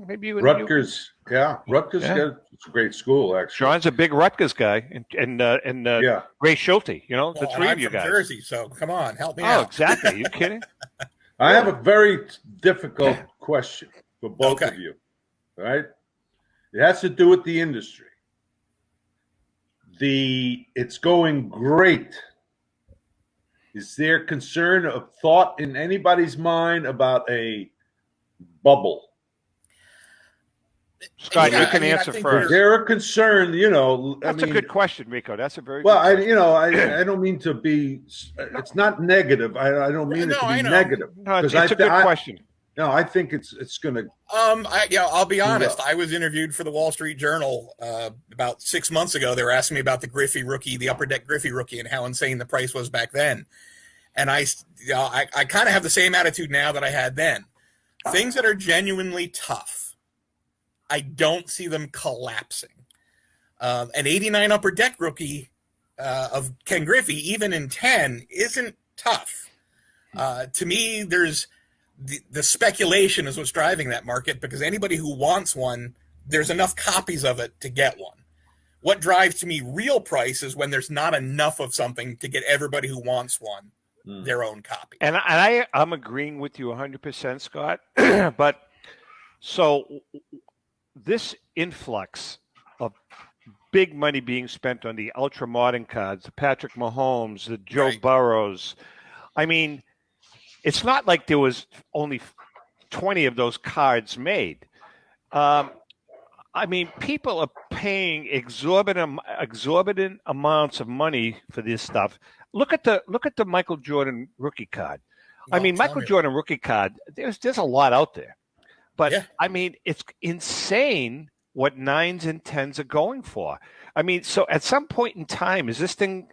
[SPEAKER 2] Maybe you.
[SPEAKER 3] Rutgers, Rutgers, it's a great school actually.
[SPEAKER 2] John's a big Rutgers guy, and Ray Schulte. The three of you guys.
[SPEAKER 4] I'm from Jersey, so come on, help me out.
[SPEAKER 2] Oh, exactly. Are you kidding?
[SPEAKER 3] I have a very difficult question for both of you. All right, it has to do with the industry. It's going great. Is there concern of thought in anybody's mind about a bubble?
[SPEAKER 2] Scott, you can answer first.
[SPEAKER 3] Is there a concern?
[SPEAKER 2] That's a good question, Rico. That's a very
[SPEAKER 3] well.
[SPEAKER 2] Good question.
[SPEAKER 3] I don't mean to be. It's not negative. I don't mean it to be negative.
[SPEAKER 2] No, it's a good question.
[SPEAKER 3] No, I think it's going to.
[SPEAKER 4] I'll be honest. I was interviewed for the Wall Street Journal about 6 months ago. They were asking me about the Griffey rookie, the Upper Deck Griffey rookie, and how insane the price was back then. And I kind of have the same attitude now that I had then. Things that are genuinely tough, I don't see them collapsing. An 89 Upper Deck rookie of Ken Griffey, even in 10, isn't tough. To me, there's the speculation is what's driving that market, because anybody who wants one, there's enough copies of it to get one. What drives to me real price is when there's not enough of something to get everybody who wants one their own copy.
[SPEAKER 2] And I'm agreeing with you 100%, Scott. But so this influx of big money being spent on the ultra modern cards, the Patrick Mahomes, the Joe Burrows, I mean, it's not like there was only 20 of those cards made. I mean, people are paying exorbitant amounts of money for this stuff. Look at the Michael Jordan rookie card. I mean, Michael Jordan rookie card. There's a lot out there, but I mean, it's insane what 9s and 10s are going for. I mean, so at some point in time, is this thing?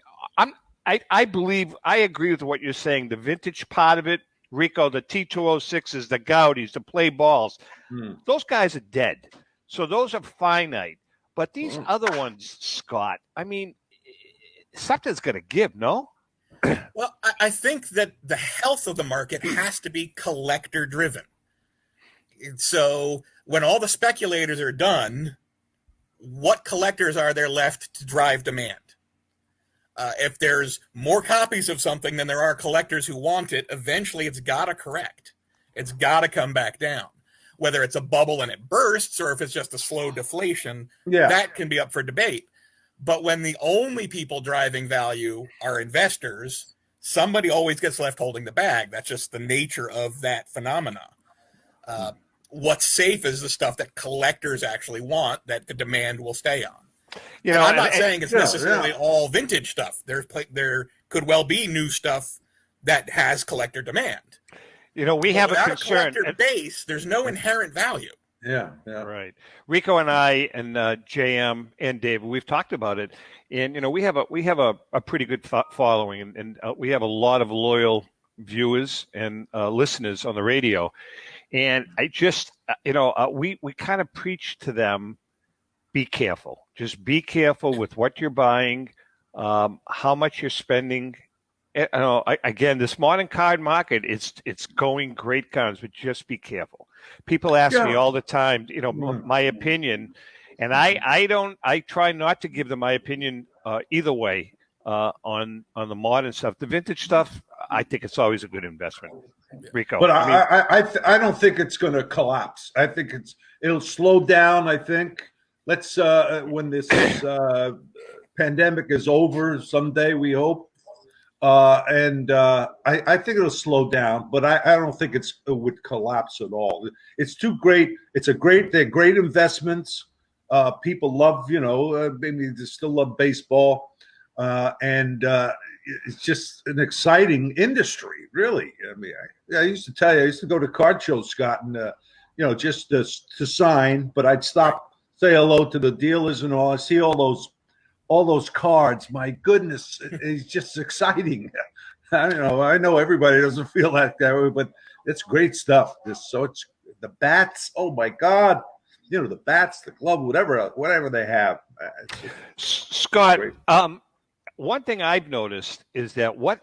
[SPEAKER 2] I believe I agree with what you're saying. The vintage part of it, Rico, the T206s, the Gaudis, the play balls, those guys are dead. So those are finite. But these other ones, Scott, I mean, something's going to give, no?
[SPEAKER 4] Well, I think that the health of the market has to be collector driven. So when all the speculators are done, what collectors are there left to drive demand? If there's more copies of something than there are collectors who want it, eventually it's got to correct. It's got to come back down. Whether it's a bubble and it bursts or if it's just a slow deflation, that can be up for debate. But when the only people driving value are investors, somebody always gets left holding the bag. That's just the nature of that phenomena. What's safe is the stuff that collectors actually want that the demand will stay on. I'm not saying it's necessarily all vintage stuff. There could well be new stuff that has collector demand.
[SPEAKER 2] We have a concern.
[SPEAKER 4] Without a collector base, there's no inherent value.
[SPEAKER 3] Yeah, yeah.
[SPEAKER 2] Right. Rico and I and JM and David, we've talked about it, and we have a pretty good following, and we have a lot of loyal viewers and listeners on the radio, and I just we kind of preach to them, be careful, just be careful with what you're buying, how much you're spending. Again, this modern card market, it's going great guns, but just be careful. People ask me all the time, my opinion, and I try not to give them my opinion either way on the modern stuff. The vintage stuff, I think it's always a good investment. Rico,
[SPEAKER 3] but I don't think it's going to collapse. I think it'll slow down. I think let's when this pandemic is over someday, we hope. I think it'll slow down, but I don't think it would collapse at all. It's too great. They're great investments. People love, maybe they still love baseball. It's just an exciting industry, really. I mean, I used to tell you, I used to go to card shows, Scott, and, just to sign, but I'd stop, say hello to the dealers and all. I see all those cards. My goodness, it's just exciting. I don't know. I know everybody doesn't feel that way, but it's great stuff. It's the bats. Oh my God. The bats, the glove, whatever they have.
[SPEAKER 2] Scott, one thing I've noticed is that what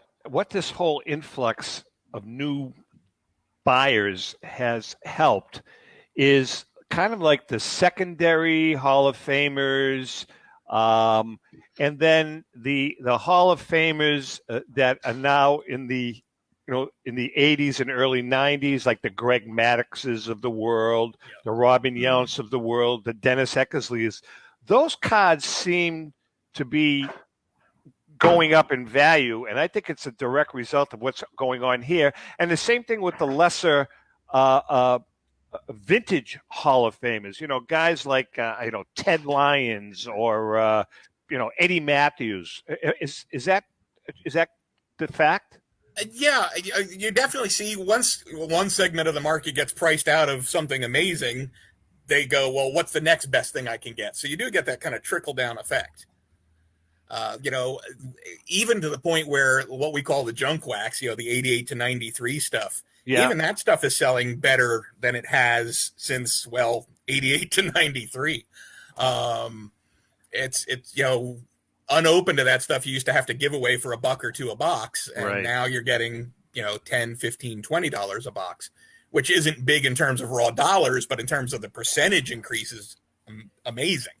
[SPEAKER 2] this whole influx of new buyers has helped is kind of like the secondary Hall of Famers, and then the Hall of Famers that are now in the 80s and early 90s, like the Greg Maddoxes of the world, the Robin Younts of the world, the Dennis Eckersleys. Those cards seem to be going up in value, and I think it's a direct result of what's going on here. And the same thing with the lesser vintage Hall of Famers, guys like Ted Lyons or Eddie Matthews. Is that the fact?
[SPEAKER 4] Yeah, you definitely see once one segment of the market gets priced out of something amazing, they go, well, what's the next best thing I can get? So you do get that kind of trickle down effect. Even to the point where what we call the junk wax, the 88 to 93 stuff, even that stuff is selling better than it has since, 88 to 93. It's unopened to that stuff you used to have to give away for $1 or $2 a box, and now you're getting $10, $15, $20 a box, which isn't big in terms of raw dollars, but in terms of the percentage increases, amazing.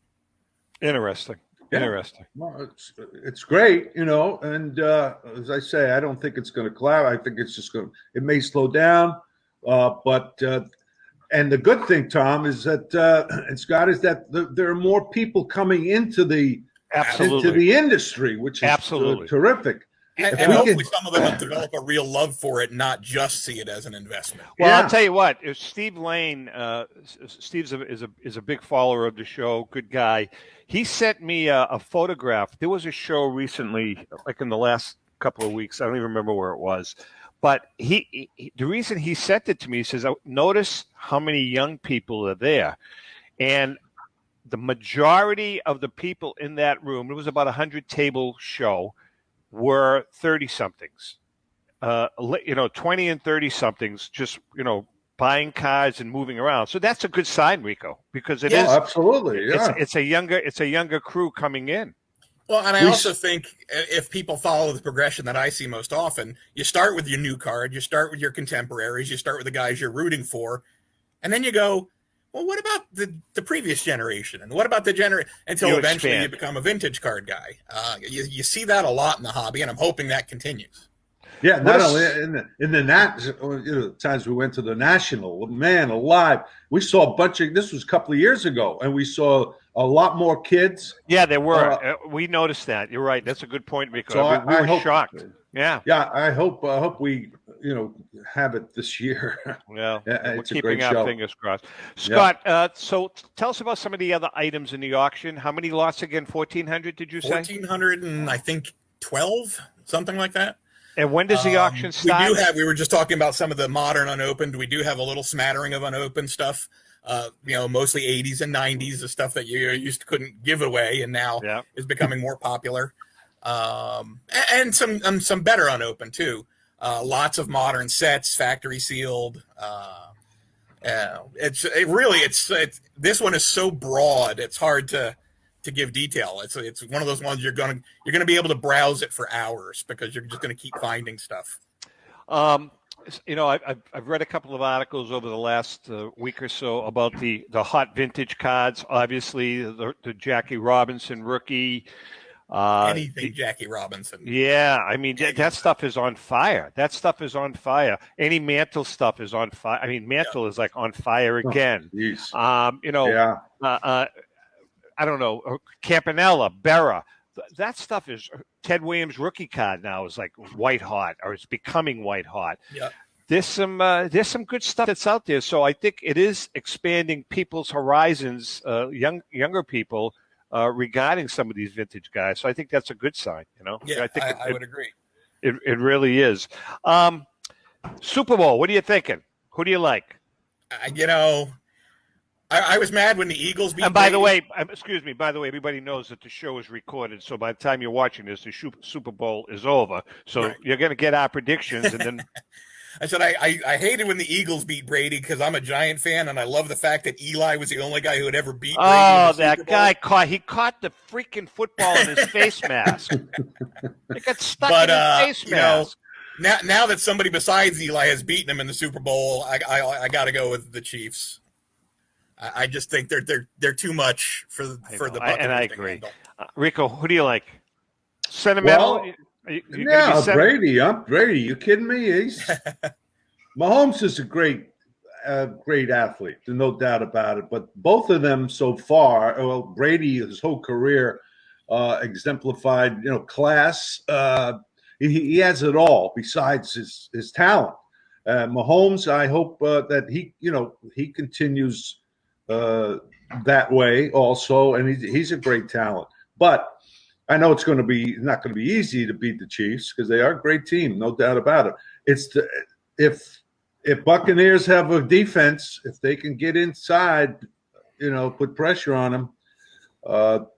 [SPEAKER 2] Interesting.
[SPEAKER 3] Well, it's great, and as I say, I don't think it's going to collapse. I think it's just it may slow down, but and the good thing, Tom, is that and Scott, is that there are more people coming into the industry, which is terrific.
[SPEAKER 4] And hopefully some of them will develop a real love for it, not just see it as an investment.
[SPEAKER 2] Well, I'll tell you what, if Steve Lane, Steve is a big follower of the show, good guy. He sent me a photograph. There was a show recently, like in the last couple of weeks. I don't even remember where it was. But the reason he sent it to me, he says, notice how many young people are there. And the majority of the people in that room, it was about 100-table show, were 30-somethings, 20 and 30-somethings, just, buying cars and moving around. So that's a good sign, Rico, because it is
[SPEAKER 3] absolutely. Yeah.
[SPEAKER 2] It's a younger crew coming in.
[SPEAKER 4] Well, and I also think if people follow the progression that I see most often, you start with your new card, you start with your contemporaries, you start with the guys you're rooting for, and then you go, well, what about the previous generation? And what about the generation? Until eventually you become a vintage card guy. You see that a lot in the hobby, and I'm hoping that continues.
[SPEAKER 3] Yeah, not only in the times we went to the National, man alive, we saw a bunch of, this was a couple of years ago, and we saw a lot more kids.
[SPEAKER 2] Yeah, there were. We noticed that. You're right. That's a good point, Rico. So we were shocked. Yeah.
[SPEAKER 3] Yeah, I hope we have it this year.
[SPEAKER 2] Well, we're keeping our fingers crossed. Scott, so tell us about some of the other items in the auction. How many lots again? 1,400, did you say?
[SPEAKER 4] 1,400 and I think 12, something like that.
[SPEAKER 2] And when does the auction start?
[SPEAKER 4] We were just talking about some of the modern unopened. We do have a little smattering of unopened stuff. mostly 80s and 90s, the stuff that you used to couldn't give away and now is becoming more popular. And some better unopened too. Lots of modern sets, factory sealed. This one is so broad, it's hard to give detail. It's one of those ones you're gonna be able to browse it for hours because you're just gonna keep finding stuff.
[SPEAKER 2] I've read a couple of articles over the last week or so about the hot vintage cards. Obviously, the Jackie Robinson rookie.
[SPEAKER 4] Anything Jackie Robinson.
[SPEAKER 2] Yeah, I mean that stuff is on fire. That stuff is on fire. Any Mantle stuff is on fire. I mean, Mantle is like on fire again. I don't know, Campanella, Berra. That stuff is Ted Williams rookie card now is like white hot, or it's becoming white hot.
[SPEAKER 4] Yeah.
[SPEAKER 2] There's some good stuff that's out there. So I think it is expanding people's horizons, younger people, regarding some of these vintage guys. So I think that's a good sign.
[SPEAKER 4] Yeah,
[SPEAKER 2] I think
[SPEAKER 4] I would agree.
[SPEAKER 2] It really is. Super Bowl. What are you thinking? Who do you like?
[SPEAKER 4] I was mad when the Eagles beat.
[SPEAKER 2] And by the way, everybody knows that the show is recorded. So by the time you're watching this, the Super Bowl is over. So you're going to get our predictions, and then.
[SPEAKER 4] I said I hated when the Eagles beat Brady because I'm a Giant fan, and I love the fact that Eli was the only guy who had ever beat Brady.
[SPEAKER 2] Oh, that guy caught the freaking football in his face mask. It got stuck in his face mask.
[SPEAKER 4] Now that somebody besides Eli has beaten him in the Super Bowl, I got to go with the Chiefs. I just think they're too much for the Buccaneers.
[SPEAKER 2] And I agree. Rico, who do you like? Sentimental?
[SPEAKER 3] Well, Brady. I'm Brady. You kidding me? Mahomes is a great athlete, no doubt about it. But both of them so far, well, Brady, his whole career, exemplified, class. He has it all besides his talent. Mahomes, I hope that he continues that way also, and he's a great talent. But I know it's not going to be easy to beat the Chiefs because they are a great team, no doubt about it. If Buccaneers have a defense, if they can get inside, put pressure on them,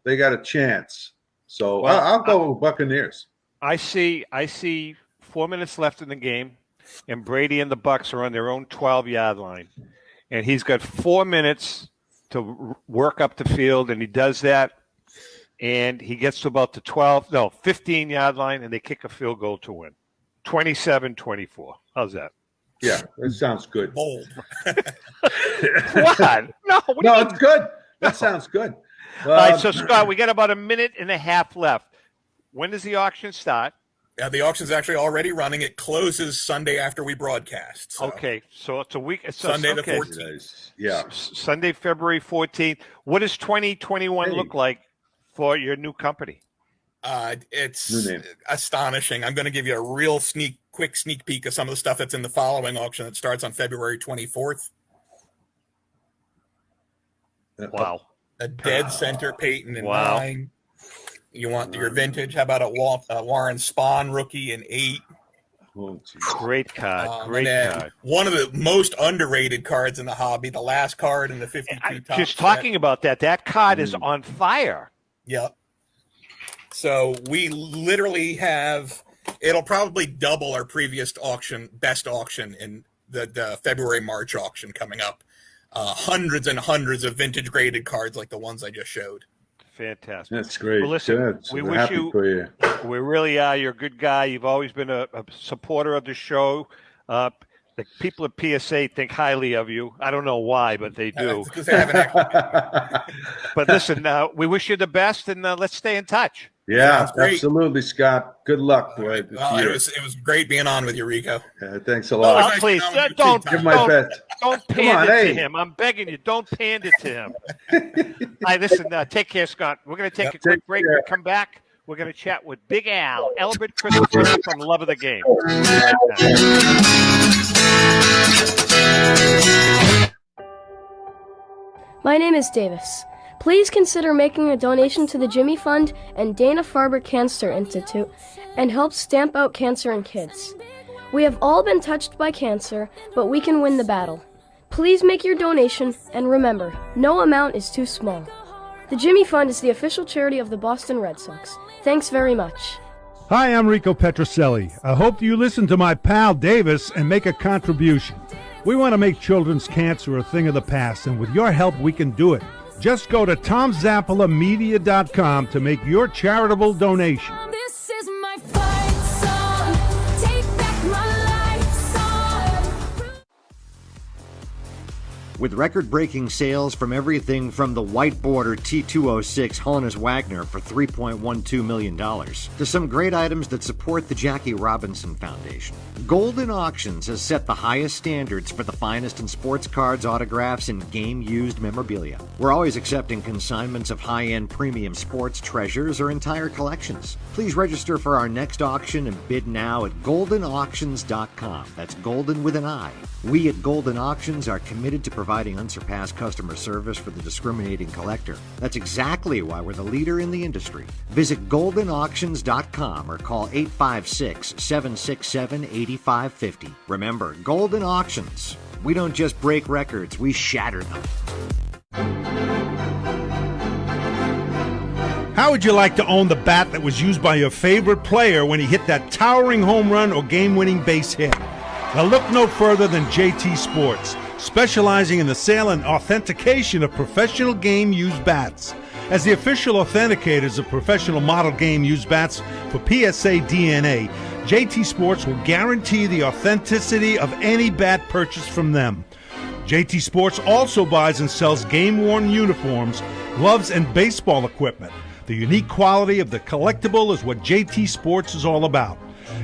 [SPEAKER 3] they got a chance. So I'll go with Buccaneers.
[SPEAKER 2] I see 4 minutes left in the game, and Brady and the Bucs are on their own 12-yard line. And he's got 4 minutes to work up the field, and he does that. And he gets to about the 15-yard line, and they kick a field goal to win. 27-24. How's that?
[SPEAKER 3] Yeah, that sounds good.
[SPEAKER 4] Bold.
[SPEAKER 2] What? No,
[SPEAKER 3] it's good. That sounds good.
[SPEAKER 2] All right, so, Scott, we got about a minute and a half left. When does the auction start?
[SPEAKER 4] Yeah, the auction's actually already running. It closes Sunday after we broadcast. So.
[SPEAKER 2] Okay, so it's a week.
[SPEAKER 4] Sunday the 14th.
[SPEAKER 3] Yeah.
[SPEAKER 2] Sunday, February 14th. What does 2021 look like for your new company?
[SPEAKER 4] It's astonishing. I'm going to give you a real quick sneak peek of some of the stuff that's in the following auction that starts on February 24th.
[SPEAKER 2] Wow.
[SPEAKER 4] A dead center Peyton in 9. You want your vintage? How about a Warren Spahn rookie in 8?
[SPEAKER 2] Great card. Great card.
[SPEAKER 4] One of the most underrated cards in the hobby, the last card in the 52 top
[SPEAKER 2] Just
[SPEAKER 4] set.
[SPEAKER 2] talking about that card is on fire.
[SPEAKER 4] Yep. So we literally have, it'll probably double our previous best auction in the February-March auction coming up. Hundreds and hundreds of vintage graded cards like the ones I just showed.
[SPEAKER 2] Fantastic.
[SPEAKER 3] That's great.
[SPEAKER 2] Well, listen, we wish you. We really are. You're a good guy. You've always been a supporter of the show. The people at PSA think highly of you. I don't know why, but they do. But listen, we wish you the best, and let's stay in touch.
[SPEAKER 3] Yeah, absolutely, Scott. Good luck, boy.
[SPEAKER 4] It was great being on with you, Rico.
[SPEAKER 3] Thanks a lot.
[SPEAKER 2] Please don't pander to him. I'm begging you, don't pander to him. All right, listen. Take care, Scott. We're going to take a quick break. When we come back, we're going to chat with Big Al, Albert Crisafulli from Love of the Game.
[SPEAKER 11] My name is Davis. Please consider making a donation to the Jimmy Fund and Dana-Farber Cancer Institute and help stamp out cancer in kids. We have all been touched by cancer, but we can win the battle. Please make your donation, and remember, no amount is too small. The Jimmy Fund is the official charity of the Boston Red Sox. Thanks very much.
[SPEAKER 10] Hi, I'm Rico Petrocelli. I hope you listen to my pal Davis and make a contribution. We want to make children's cancer a thing of the past, and with your help, we can do it. Just go to TomZappalaMedia.com to make your charitable donation.
[SPEAKER 12] This is my fight song. Take back my life song.
[SPEAKER 13] With record-breaking sales from everything from the white border T206 Honus Wagner for $3.12 million to some great items that support the Jackie Robinson Foundation, Golden Auctions has set the highest standards for the finest in sports cards, autographs, and game-used memorabilia. We're always accepting consignments of high-end premium sports treasures or entire collections. Please register for our next auction and bid now at goldenauctions.com. That's golden with an I. We at Golden Auctions are committed to providing unsurpassed customer service for the discriminating collector. That's exactly why we're the leader in the industry. Visit goldenauctions.com or call 856-767-8550. Remember, Golden Auctions. We don't just break records, we shatter them.
[SPEAKER 10] How would you like to own the bat that was used by your favorite player when he hit that towering home run or game-winning base hit? Now look no further than JT Sports, specializing in the sale and authentication of professional game-used bats. As the official authenticators of professional model game-used bats for PSA DNA, JT Sports will guarantee the authenticity of any bat purchased from them. JT Sports also buys and sells game-worn uniforms, gloves, and baseball equipment. The unique quality of the collectible is what JT Sports is all about.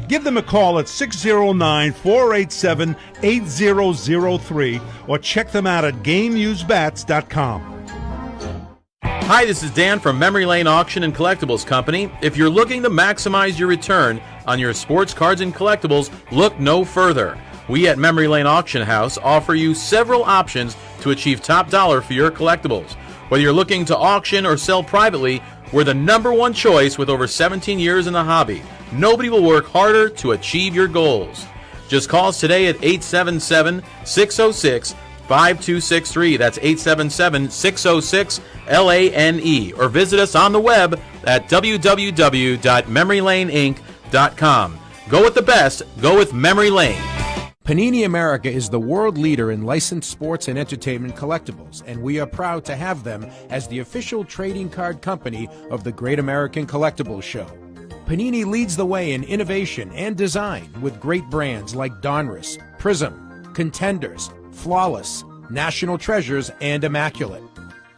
[SPEAKER 10] Give them a call at 609-487-8003 or check them out at GameUseBats.com.
[SPEAKER 9] Hi, this is Dan from Memory Lane Auction and Collectibles Company. If you're looking to maximize your return on your sports cards and collectibles, look no further. We at Memory Lane Auction House offer you several options to achieve top dollar for your collectibles. Whether you're looking to auction or sell privately, we're the #1 choice with over 17 years in the hobby. Nobody will work harder to achieve your goals. Just call us today at 877-606-5263. That's 877-606-LANE. Or visit us on the web at www.memorylaneinc.com. Go with the best. Go with Memory Lane.
[SPEAKER 8] Panini America is the world leader in licensed sports and entertainment collectibles, and we are proud to have them as the official trading card company of the Great American Collectibles Show. Panini leads the way in innovation and design with great brands like Donruss, Prism, Contenders, Flawless, National Treasures, and Immaculate.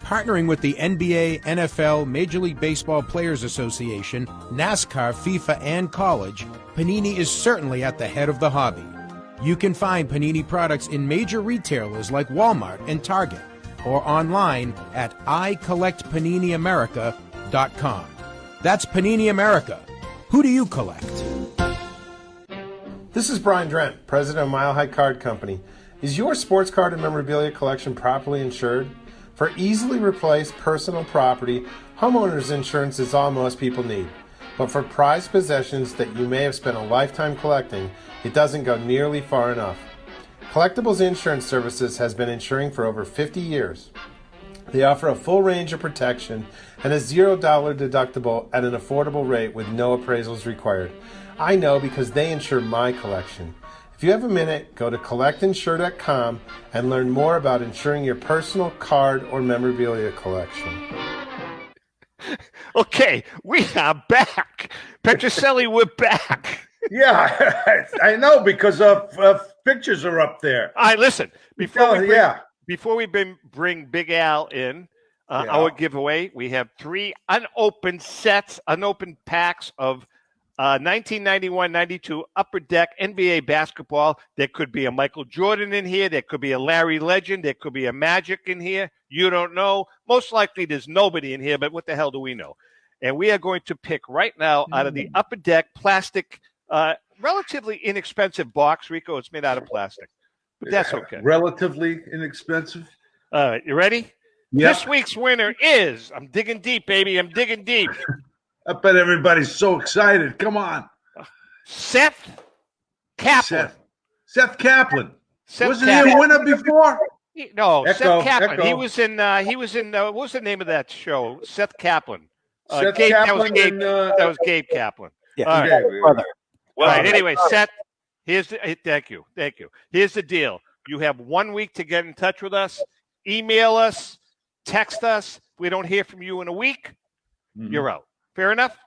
[SPEAKER 8] Partnering with the NBA, NFL, Major League Baseball Players Association, NASCAR, FIFA, and college, Panini is certainly at the head of the hobby. You can find Panini products in major retailers like Walmart and Target, or online at icollectpaniniamerica.com. That's Panini America. Who do you collect?
[SPEAKER 14] This is Brian Drent, president of Mile High Card Company. Is your sports card and memorabilia collection properly insured? For easily replaced personal property, homeowners insurance is all most people need. But for prized possessions that you may have spent a lifetime collecting, it doesn't go nearly far enough. Collectibles Insurance Services has been insuring for over 50 years. They offer a full range of protection and a $0 deductible at an affordable rate with no appraisals required. I know because they insure my collection. If you have a minute, go to collectinsure.com and learn more about insuring your personal card or memorabilia collection.
[SPEAKER 2] Okay, we are back. Petrocelli, we're back.
[SPEAKER 3] Yeah, I know, because pictures are up there.
[SPEAKER 2] All right, listen. Before we bring Big Al in, our giveaway, we have 3 unopened packs of 1991-92 Upper Deck NBA basketball. There could be a Michael Jordan in here. There could be a Larry Legend. There could be a Magic in here. You don't know. Most likely there's nobody in here, but what the hell do we know? And we are going to pick right now out of the Upper Deck plastic, relatively inexpensive box. Rico, it's made out of plastic, but that's okay.
[SPEAKER 3] Relatively inexpensive.
[SPEAKER 2] All right, you ready?
[SPEAKER 3] Yeah.
[SPEAKER 2] This week's winner is, I'm digging deep, baby. I'm digging deep.
[SPEAKER 3] I bet everybody's so excited. Come on.
[SPEAKER 2] Seth Kaplan.
[SPEAKER 3] Seth Kaplan.
[SPEAKER 2] Seth
[SPEAKER 3] Wasn't
[SPEAKER 2] Kaplan.
[SPEAKER 3] he a winner before?
[SPEAKER 2] No,
[SPEAKER 3] Echo,
[SPEAKER 2] Seth Kaplan.
[SPEAKER 3] Echo.
[SPEAKER 2] He was in. What was the name of that show? Seth Kaplan.
[SPEAKER 3] Seth
[SPEAKER 2] Gabe,
[SPEAKER 3] Kaplan
[SPEAKER 2] that was Gabe Kaplan.
[SPEAKER 5] Yeah,
[SPEAKER 2] All right.
[SPEAKER 3] Okay,
[SPEAKER 5] brother.
[SPEAKER 2] All right. Anyway, Seth. Thank you. Here's the deal. You have 1 week to get in touch with us. Email us. Text us. If we don't hear from you in a week, you're out. Fair enough?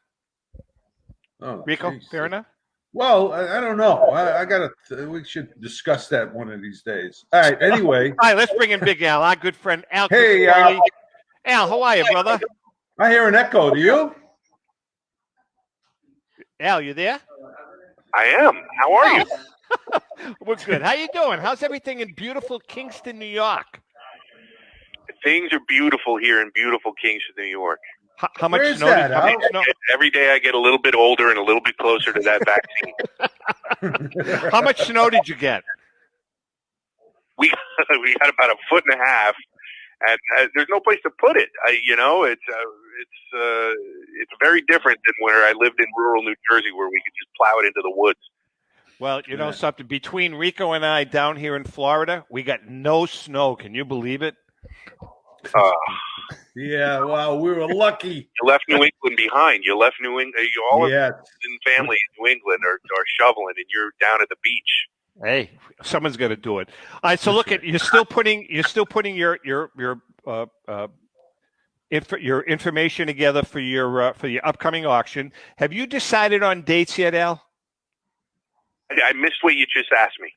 [SPEAKER 3] Oh,
[SPEAKER 2] Rico,
[SPEAKER 3] geez.
[SPEAKER 2] fair enough?
[SPEAKER 3] Well, I don't know. I got to. We should discuss that one of these days. All right. Anyway.
[SPEAKER 2] All right. Let's bring in Big Al, our good friend Al.
[SPEAKER 3] Hey,
[SPEAKER 2] Crisafulli. Al, how are you, brother?
[SPEAKER 3] I hear an echo. Do you?
[SPEAKER 2] Al, you there?
[SPEAKER 15] I am. How are you?
[SPEAKER 2] We're good. How you doing? How's everything in beautiful Kingston, New York?
[SPEAKER 15] Things are beautiful here in beautiful Kingston, New York.
[SPEAKER 2] How much
[SPEAKER 3] Where's
[SPEAKER 2] snow?
[SPEAKER 3] that,
[SPEAKER 2] How much
[SPEAKER 3] Al?
[SPEAKER 2] snow?
[SPEAKER 15] Every day I get a little bit older and a little bit closer to that vaccine.
[SPEAKER 2] How much snow did you get?
[SPEAKER 15] We got about a foot and a half, and there's no place to put it. It's very different than where I lived in rural New Jersey, where we could just plow it into the woods.
[SPEAKER 2] Well, you know something. Between Rico and I down here in Florida, we got no snow. Can you believe it?
[SPEAKER 3] Yeah. Well, we were lucky.
[SPEAKER 15] You left New England behind. You left New England. All
[SPEAKER 3] Yes.
[SPEAKER 15] of in family in New England are shoveling, and you're down at the beach.
[SPEAKER 2] Hey, someone's going to do it. All right. So look at you're still putting your information together for your upcoming auction. Have you decided on dates yet, Al?
[SPEAKER 15] I missed what you just asked me.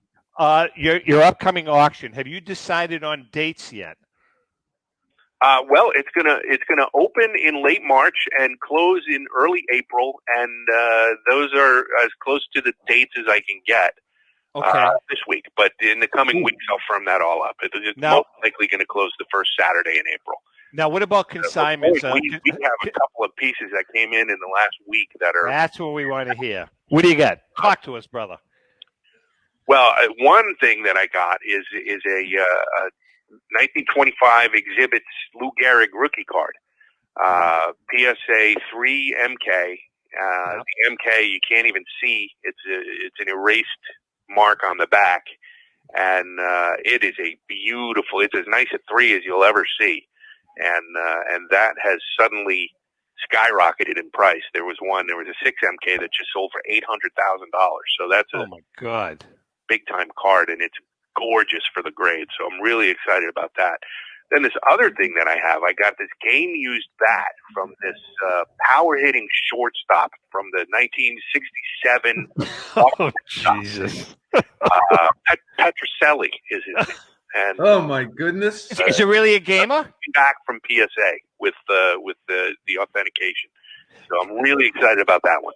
[SPEAKER 2] Your upcoming auction. Have you decided on dates yet?
[SPEAKER 15] Well, it's gonna open in late March and close in early April, and those are as close to the dates as I can get this week. But in the coming weeks, I'll firm that all up. It's most likely going to close the first Saturday in April.
[SPEAKER 2] Now, what about consignments?
[SPEAKER 15] We have a couple of pieces that came in the last week that are.
[SPEAKER 2] That's what we want to hear. What do you got? Talk to us, brother.
[SPEAKER 15] Well, one thing that I got is a 1925 Exhibits Lou Gehrig rookie card, PSA 3 MK. The MK you can't even see; it's an erased mark on the back, and it is a beautiful. It's as nice a 3 as you'll ever see, and that has suddenly skyrocketed in price. There was a 6 MK that just sold for $800,000. So that's
[SPEAKER 2] oh my god,
[SPEAKER 15] big time card, and it's gorgeous for the grade. So I'm really excited about that. Then this other thing that I have, I got this game used bat from this power hitting shortstop from the 1967.
[SPEAKER 2] Oh Jesus!
[SPEAKER 15] Petrocelli is his name. And
[SPEAKER 3] oh my goodness!
[SPEAKER 2] Is it really a gamer?
[SPEAKER 15] Back from PSA with the authentication. So I'm really excited about that one.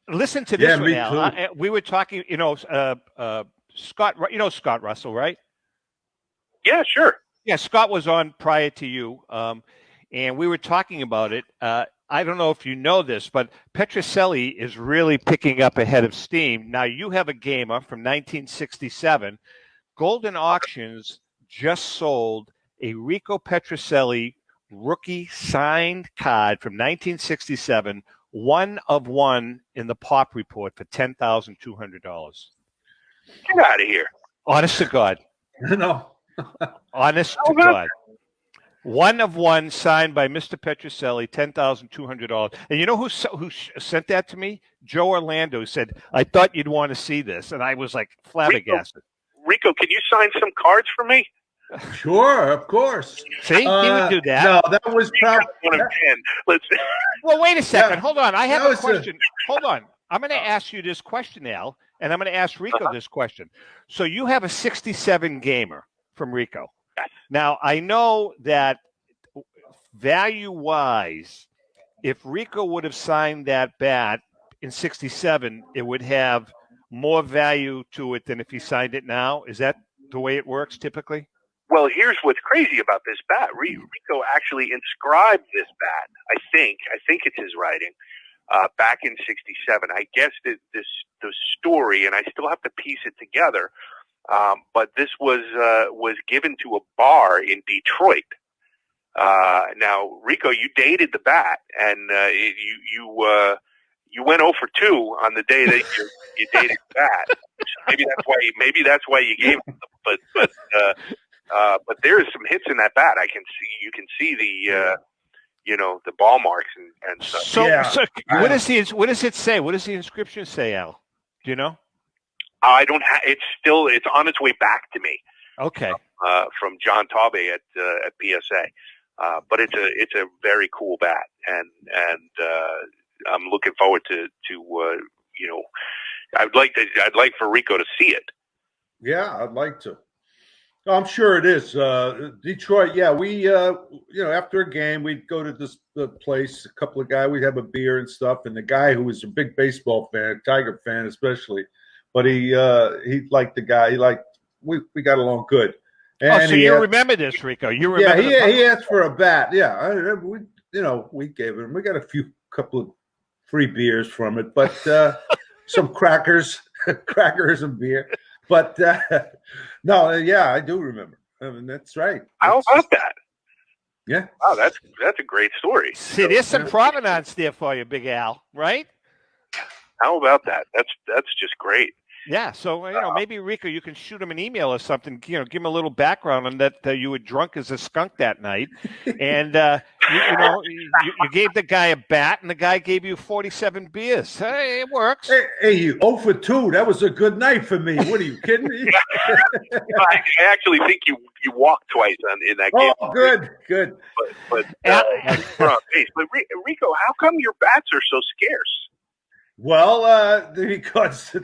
[SPEAKER 2] Listen to this one, Al. We were talking, Scott. You know Scott Russell, right?
[SPEAKER 15] Yeah, sure.
[SPEAKER 2] Yeah, Scott was on prior to you, and we were talking about it. I don't know if you know this, but Petrocelli is really picking up ahead of steam. Now, you have a gamer from 1967. Golden Auctions just sold a Rico Petrocelli rookie signed card from 1967, one of one in the Pop Report for $10,200.
[SPEAKER 15] Get out of here.
[SPEAKER 2] Honest to God.
[SPEAKER 3] No.
[SPEAKER 2] Honest to God. One of one signed by Mr. Petrocelli, $10,200. And you know who sent that to me? Joe Orlando said, I thought you'd want to see this. And I was like flabbergasted.
[SPEAKER 15] Rico, can you sign some cards for me?
[SPEAKER 3] Sure, of course.
[SPEAKER 2] See, he would do that.
[SPEAKER 3] No, that was probably.
[SPEAKER 2] Well, wait a second.
[SPEAKER 3] Yeah.
[SPEAKER 2] Hold on. I have a question. Hold on. I'm going to ask you this question, Al, and I'm going to ask Rico this question. So you have a 67 gamer from Rico. Now, I know that value-wise, if Rico would have signed that bat in 67, it would have more value to it than if he signed it now. Is that the way it works typically?
[SPEAKER 15] Well, here's what's crazy about this bat. Rico actually inscribed this bat. I think it's his writing. Back in '67, I guess the story, and I still have to piece it together. But this was given to a bar in Detroit. Now, Rico, you dated the bat, and you went 0 for 2 on the day that you dated the bat. Maybe that's why you gave it. But But there is some hits in that bat. You can see the the ball marks and stuff.
[SPEAKER 2] So what does it say? What does the inscription say, Al? Do you know?
[SPEAKER 15] I don't have. It's on its way back to me.
[SPEAKER 2] Okay.
[SPEAKER 15] From John Taube at PSA, but it's a very cool bat, and I'm looking forward to I'd like for Rico to see it.
[SPEAKER 3] Yeah, I'd like to. I'm sure it is. Detroit, yeah, we, after a game, we'd go to this place, a couple of guys, we'd have a beer and stuff, and the guy who was a big baseball fan, Tiger fan especially, but he liked the guy. We got along good. And
[SPEAKER 2] so you remember this, Rico? You remember?
[SPEAKER 3] Yeah, he asked for a bat. Yeah, we gave him. We got couple of free beers from it, but some crackers and beer. But no, yeah, I do remember. I mean, that's right.
[SPEAKER 15] How about that?
[SPEAKER 3] Yeah.
[SPEAKER 15] Wow, that's a great story.
[SPEAKER 2] See, there's some provenance there for you, Big Al, right?
[SPEAKER 15] How about that? That's just great.
[SPEAKER 2] Yeah, so maybe Rico, you can shoot him an email or something. Give him a little background on that. You were drunk as a skunk that night, and you gave the guy a bat, and the guy gave you 47 beers. Hey, it works.
[SPEAKER 3] Hey, you 0 for 2. That was a good night for me. What are you kidding me?
[SPEAKER 15] I actually think you walked twice in that game.
[SPEAKER 3] Oh, good.
[SPEAKER 15] But Rico, how come your bats are so scarce?
[SPEAKER 3] Well, because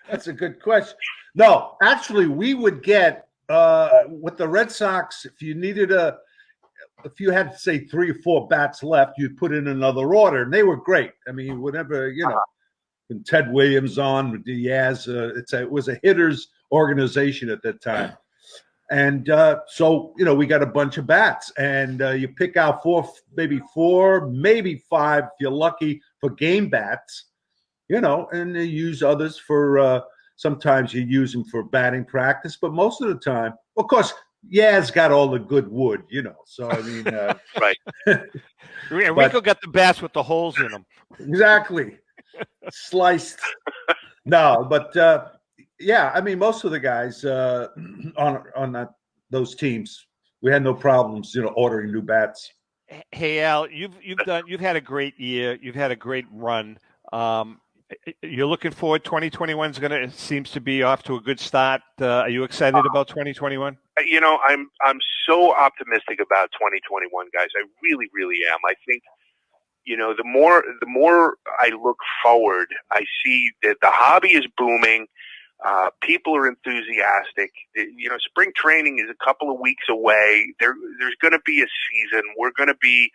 [SPEAKER 3] that's a good question. No, actually, we would get with the Red Sox, if you had, say, 3 or 4 bats left, you'd put in another order, and they were great. I mean, whenever, when Ted Williams on with Diaz, it was a hitter's organization at that time. And so, we got a bunch of bats, and you pick out 4, maybe 5, if you're lucky, for game bats. And you use others for, sometimes you use them for batting practice, but most of the time, of course, it's got all the good wood, so I mean.
[SPEAKER 15] Right.
[SPEAKER 2] Rico got the bats with the holes in them.
[SPEAKER 3] Exactly. Sliced. No, but I mean, most of the guys on those teams, we had no problems, ordering new bats.
[SPEAKER 2] Hey, Al, you've had a great year. You've had a great run. You're looking forward. 2021 seems to be off to a good start. Are you excited about 2021?
[SPEAKER 15] I'm so optimistic about 2021, guys. I really, really am. I think, the more I look forward, I see that the hobby is booming. People are enthusiastic. Spring training is a couple of weeks away. There's going to be a season. We're going to be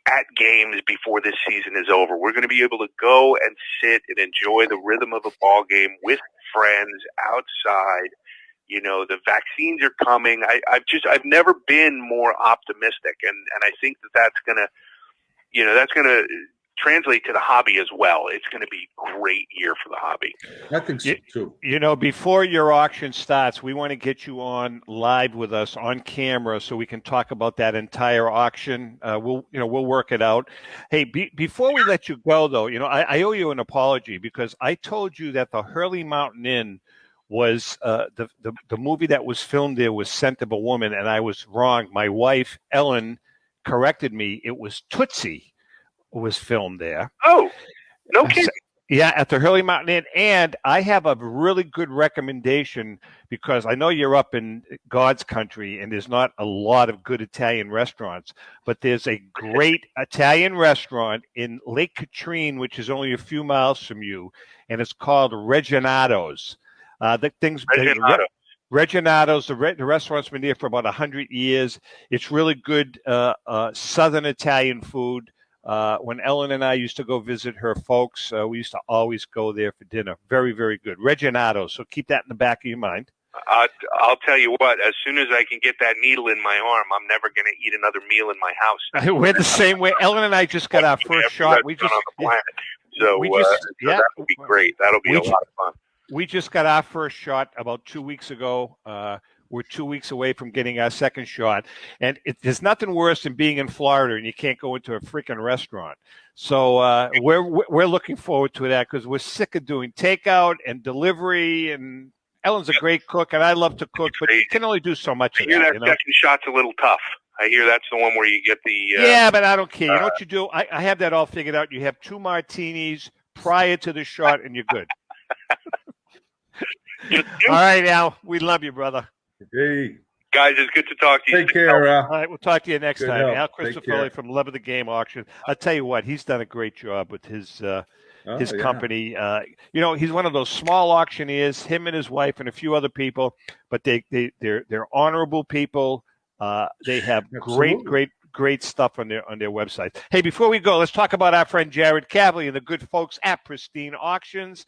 [SPEAKER 15] at games before this season is over. We're going to be able to go and sit and enjoy the rhythm of a ball game with friends outside. The vaccines are coming. I've never been more optimistic, and I think that's going to translate to the hobby as well. It's going to be a great year for the hobby.
[SPEAKER 3] I think so too.
[SPEAKER 2] Before your auction starts, we want to get you on live with us on camera so we can talk about that entire auction. We'll work it out. Hey, before we let you go though, I owe you an apology because I told you that the Hurley Mountain Inn was the movie that was filmed there was Scent of a Woman, and I was wrong. My wife Ellen corrected me. It was Tootsie was filmed there.
[SPEAKER 15] Oh, no kidding.
[SPEAKER 2] Yeah, at the Hurley Mountain Inn. And I have a really good recommendation because I know you're up in God's country and there's not a lot of good Italian restaurants, but there's a great Italian restaurant in Lake Katrine, which is only a few miles from you, and it's called Reginato's. Reginato's, the restaurant's been there for about 100 years. It's really good Southern Italian food. When Ellen and I used to go visit her folks, we used to always go there for dinner. Very, very good. Reginato's. So keep that in the back of your mind.
[SPEAKER 15] I'll tell you what, as soon as I can get that needle in my arm, I'm never going to eat another meal in my house.
[SPEAKER 2] We're the same way. Ellen and I just got our first shot. We just
[SPEAKER 15] on the planet. So that would be great. That'll be a lot of fun.
[SPEAKER 2] We just got our first shot about 2 weeks ago. We're 2 weeks away from getting our second shot. And there's nothing worse than being in Florida and you can't go into a freaking restaurant. So we're looking forward to that because we're sick of doing takeout and delivery and Ellen's a great cook, and I love to cook, but you can only do so much
[SPEAKER 15] I
[SPEAKER 2] of
[SPEAKER 15] hear
[SPEAKER 2] that.
[SPEAKER 15] that second shot's a little tough. I hear that's the one where you get the.
[SPEAKER 2] Yeah, but I don't care. You know what you do? I have that all figured out. You have 2 martinis prior to the shot, and you're good. All right, Al. We love you, brother.
[SPEAKER 3] Hey.
[SPEAKER 15] Guys, it's good to talk to you.
[SPEAKER 3] Take care, Al.
[SPEAKER 2] All right, we'll talk to you next
[SPEAKER 3] Good
[SPEAKER 2] time.
[SPEAKER 3] help.
[SPEAKER 2] Al
[SPEAKER 3] Take care.
[SPEAKER 2] Crisafulli from Love of the Game Auction. I'll tell you what, he's done a great job with his company. You know, he's one of those small auctioneers, him and his wife and a few other people, but they're honorable people. They have great stuff on their website. Hey, before we go, let's talk about our friend Jared Cavalier and the good folks at Pristine Auctions.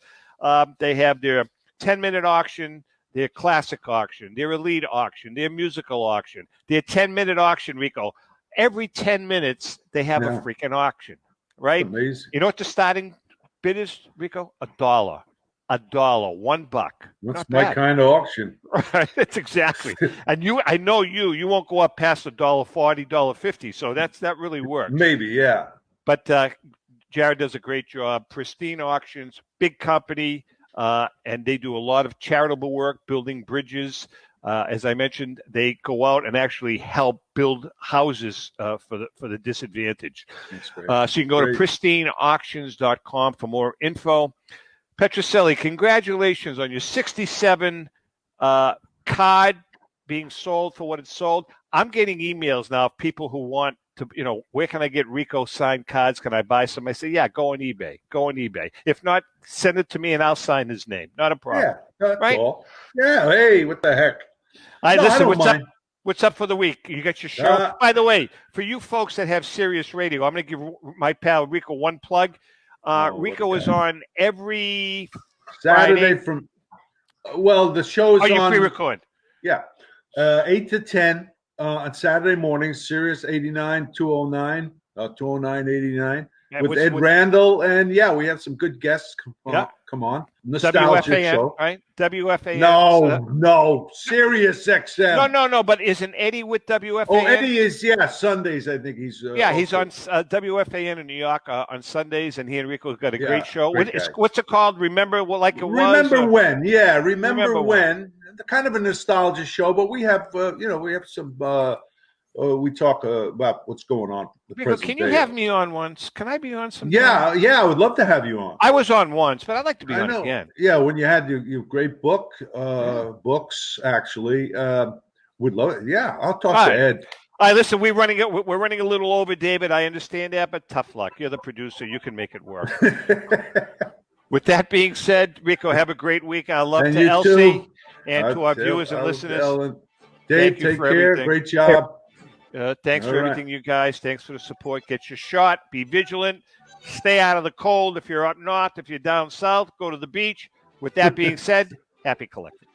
[SPEAKER 2] They have their 10-minute auction, their classic auction, their elite auction, their musical auction, their 10-minute auction, Rico. Every 10 minutes, they have a freaking auction, right?
[SPEAKER 3] Amazing.
[SPEAKER 2] You know what the starting bid is, Rico? $1. $1.
[SPEAKER 3] That's
[SPEAKER 2] Not
[SPEAKER 3] my
[SPEAKER 2] bad.
[SPEAKER 3] kind of auction.
[SPEAKER 2] Right, that's exactly. And I know you won't go up past $1.40, $1.50. So that really works.
[SPEAKER 3] Maybe, yeah.
[SPEAKER 2] But Jared does a great job. Pristine Auctions, big company, and they do a lot of charitable work, building bridges. As I mentioned, they go out and actually help build houses for the disadvantaged.
[SPEAKER 3] That's great.
[SPEAKER 2] So you can go to pristineauctions.com for more info. Petrocelli, congratulations on your 67 card being sold for what it's sold. I'm getting emails now of people who want to, where can I get Rico signed cards? Can I buy some? I say, yeah, go on eBay. Go on eBay. If not, send it to me and I'll sign his name. Not a problem.
[SPEAKER 3] Yeah, that's
[SPEAKER 2] right?
[SPEAKER 3] all. Yeah, hey, what the heck?
[SPEAKER 2] All right,
[SPEAKER 3] No, I
[SPEAKER 2] listen,
[SPEAKER 3] don't mind.
[SPEAKER 2] what's up for the week? You got your show. By the way, for you folks that have Sirius Radio, I'm going to give my pal Rico one plug. Rico is on every
[SPEAKER 3] Saturday
[SPEAKER 2] Friday.
[SPEAKER 3] the show is
[SPEAKER 2] you
[SPEAKER 3] on.
[SPEAKER 2] pre-record?
[SPEAKER 3] Yeah, 8 to 10 on Saturday mornings, Sirius 89, 209, 209.89 with Ed Randall, and we have some good guests come on. Nostalgic
[SPEAKER 2] WFAN,
[SPEAKER 3] show,
[SPEAKER 2] right? WFAN.
[SPEAKER 3] No, Sirius XM.
[SPEAKER 2] No, but isn't Eddie with WFAN?
[SPEAKER 3] Oh, Eddie is Sundays. I think he's
[SPEAKER 2] he's on WFAN in New York on Sundays, and he and Rico's got a great show.
[SPEAKER 3] great
[SPEAKER 2] What's it called? Remember when?
[SPEAKER 3] Remember when? Yeah, remember when? Kind of a nostalgia show, but we have we have some. We talk about what's going on.
[SPEAKER 2] Rico, can you have me on once? Can I be on some?
[SPEAKER 3] Yeah, I would love to have you on.
[SPEAKER 2] I was on once, but I'd like to be on again.
[SPEAKER 3] Yeah, when you had your great books, actually, would love it. Yeah, I'll talk to Ed.
[SPEAKER 2] All right, listen, we're running a little over, David. I understand that, but tough luck. You're the producer. You can make it work. With that being said, Rico, have a great week. I love to Elsie and to our viewers and listeners.
[SPEAKER 3] Dave, take care. Everything. Great job.
[SPEAKER 2] Thanks for everything, you guys. Thanks for the support. Get your shot. Be vigilant. Stay out of the cold. If you're up north, if you're down south, go to the beach. With that being said, happy collecting.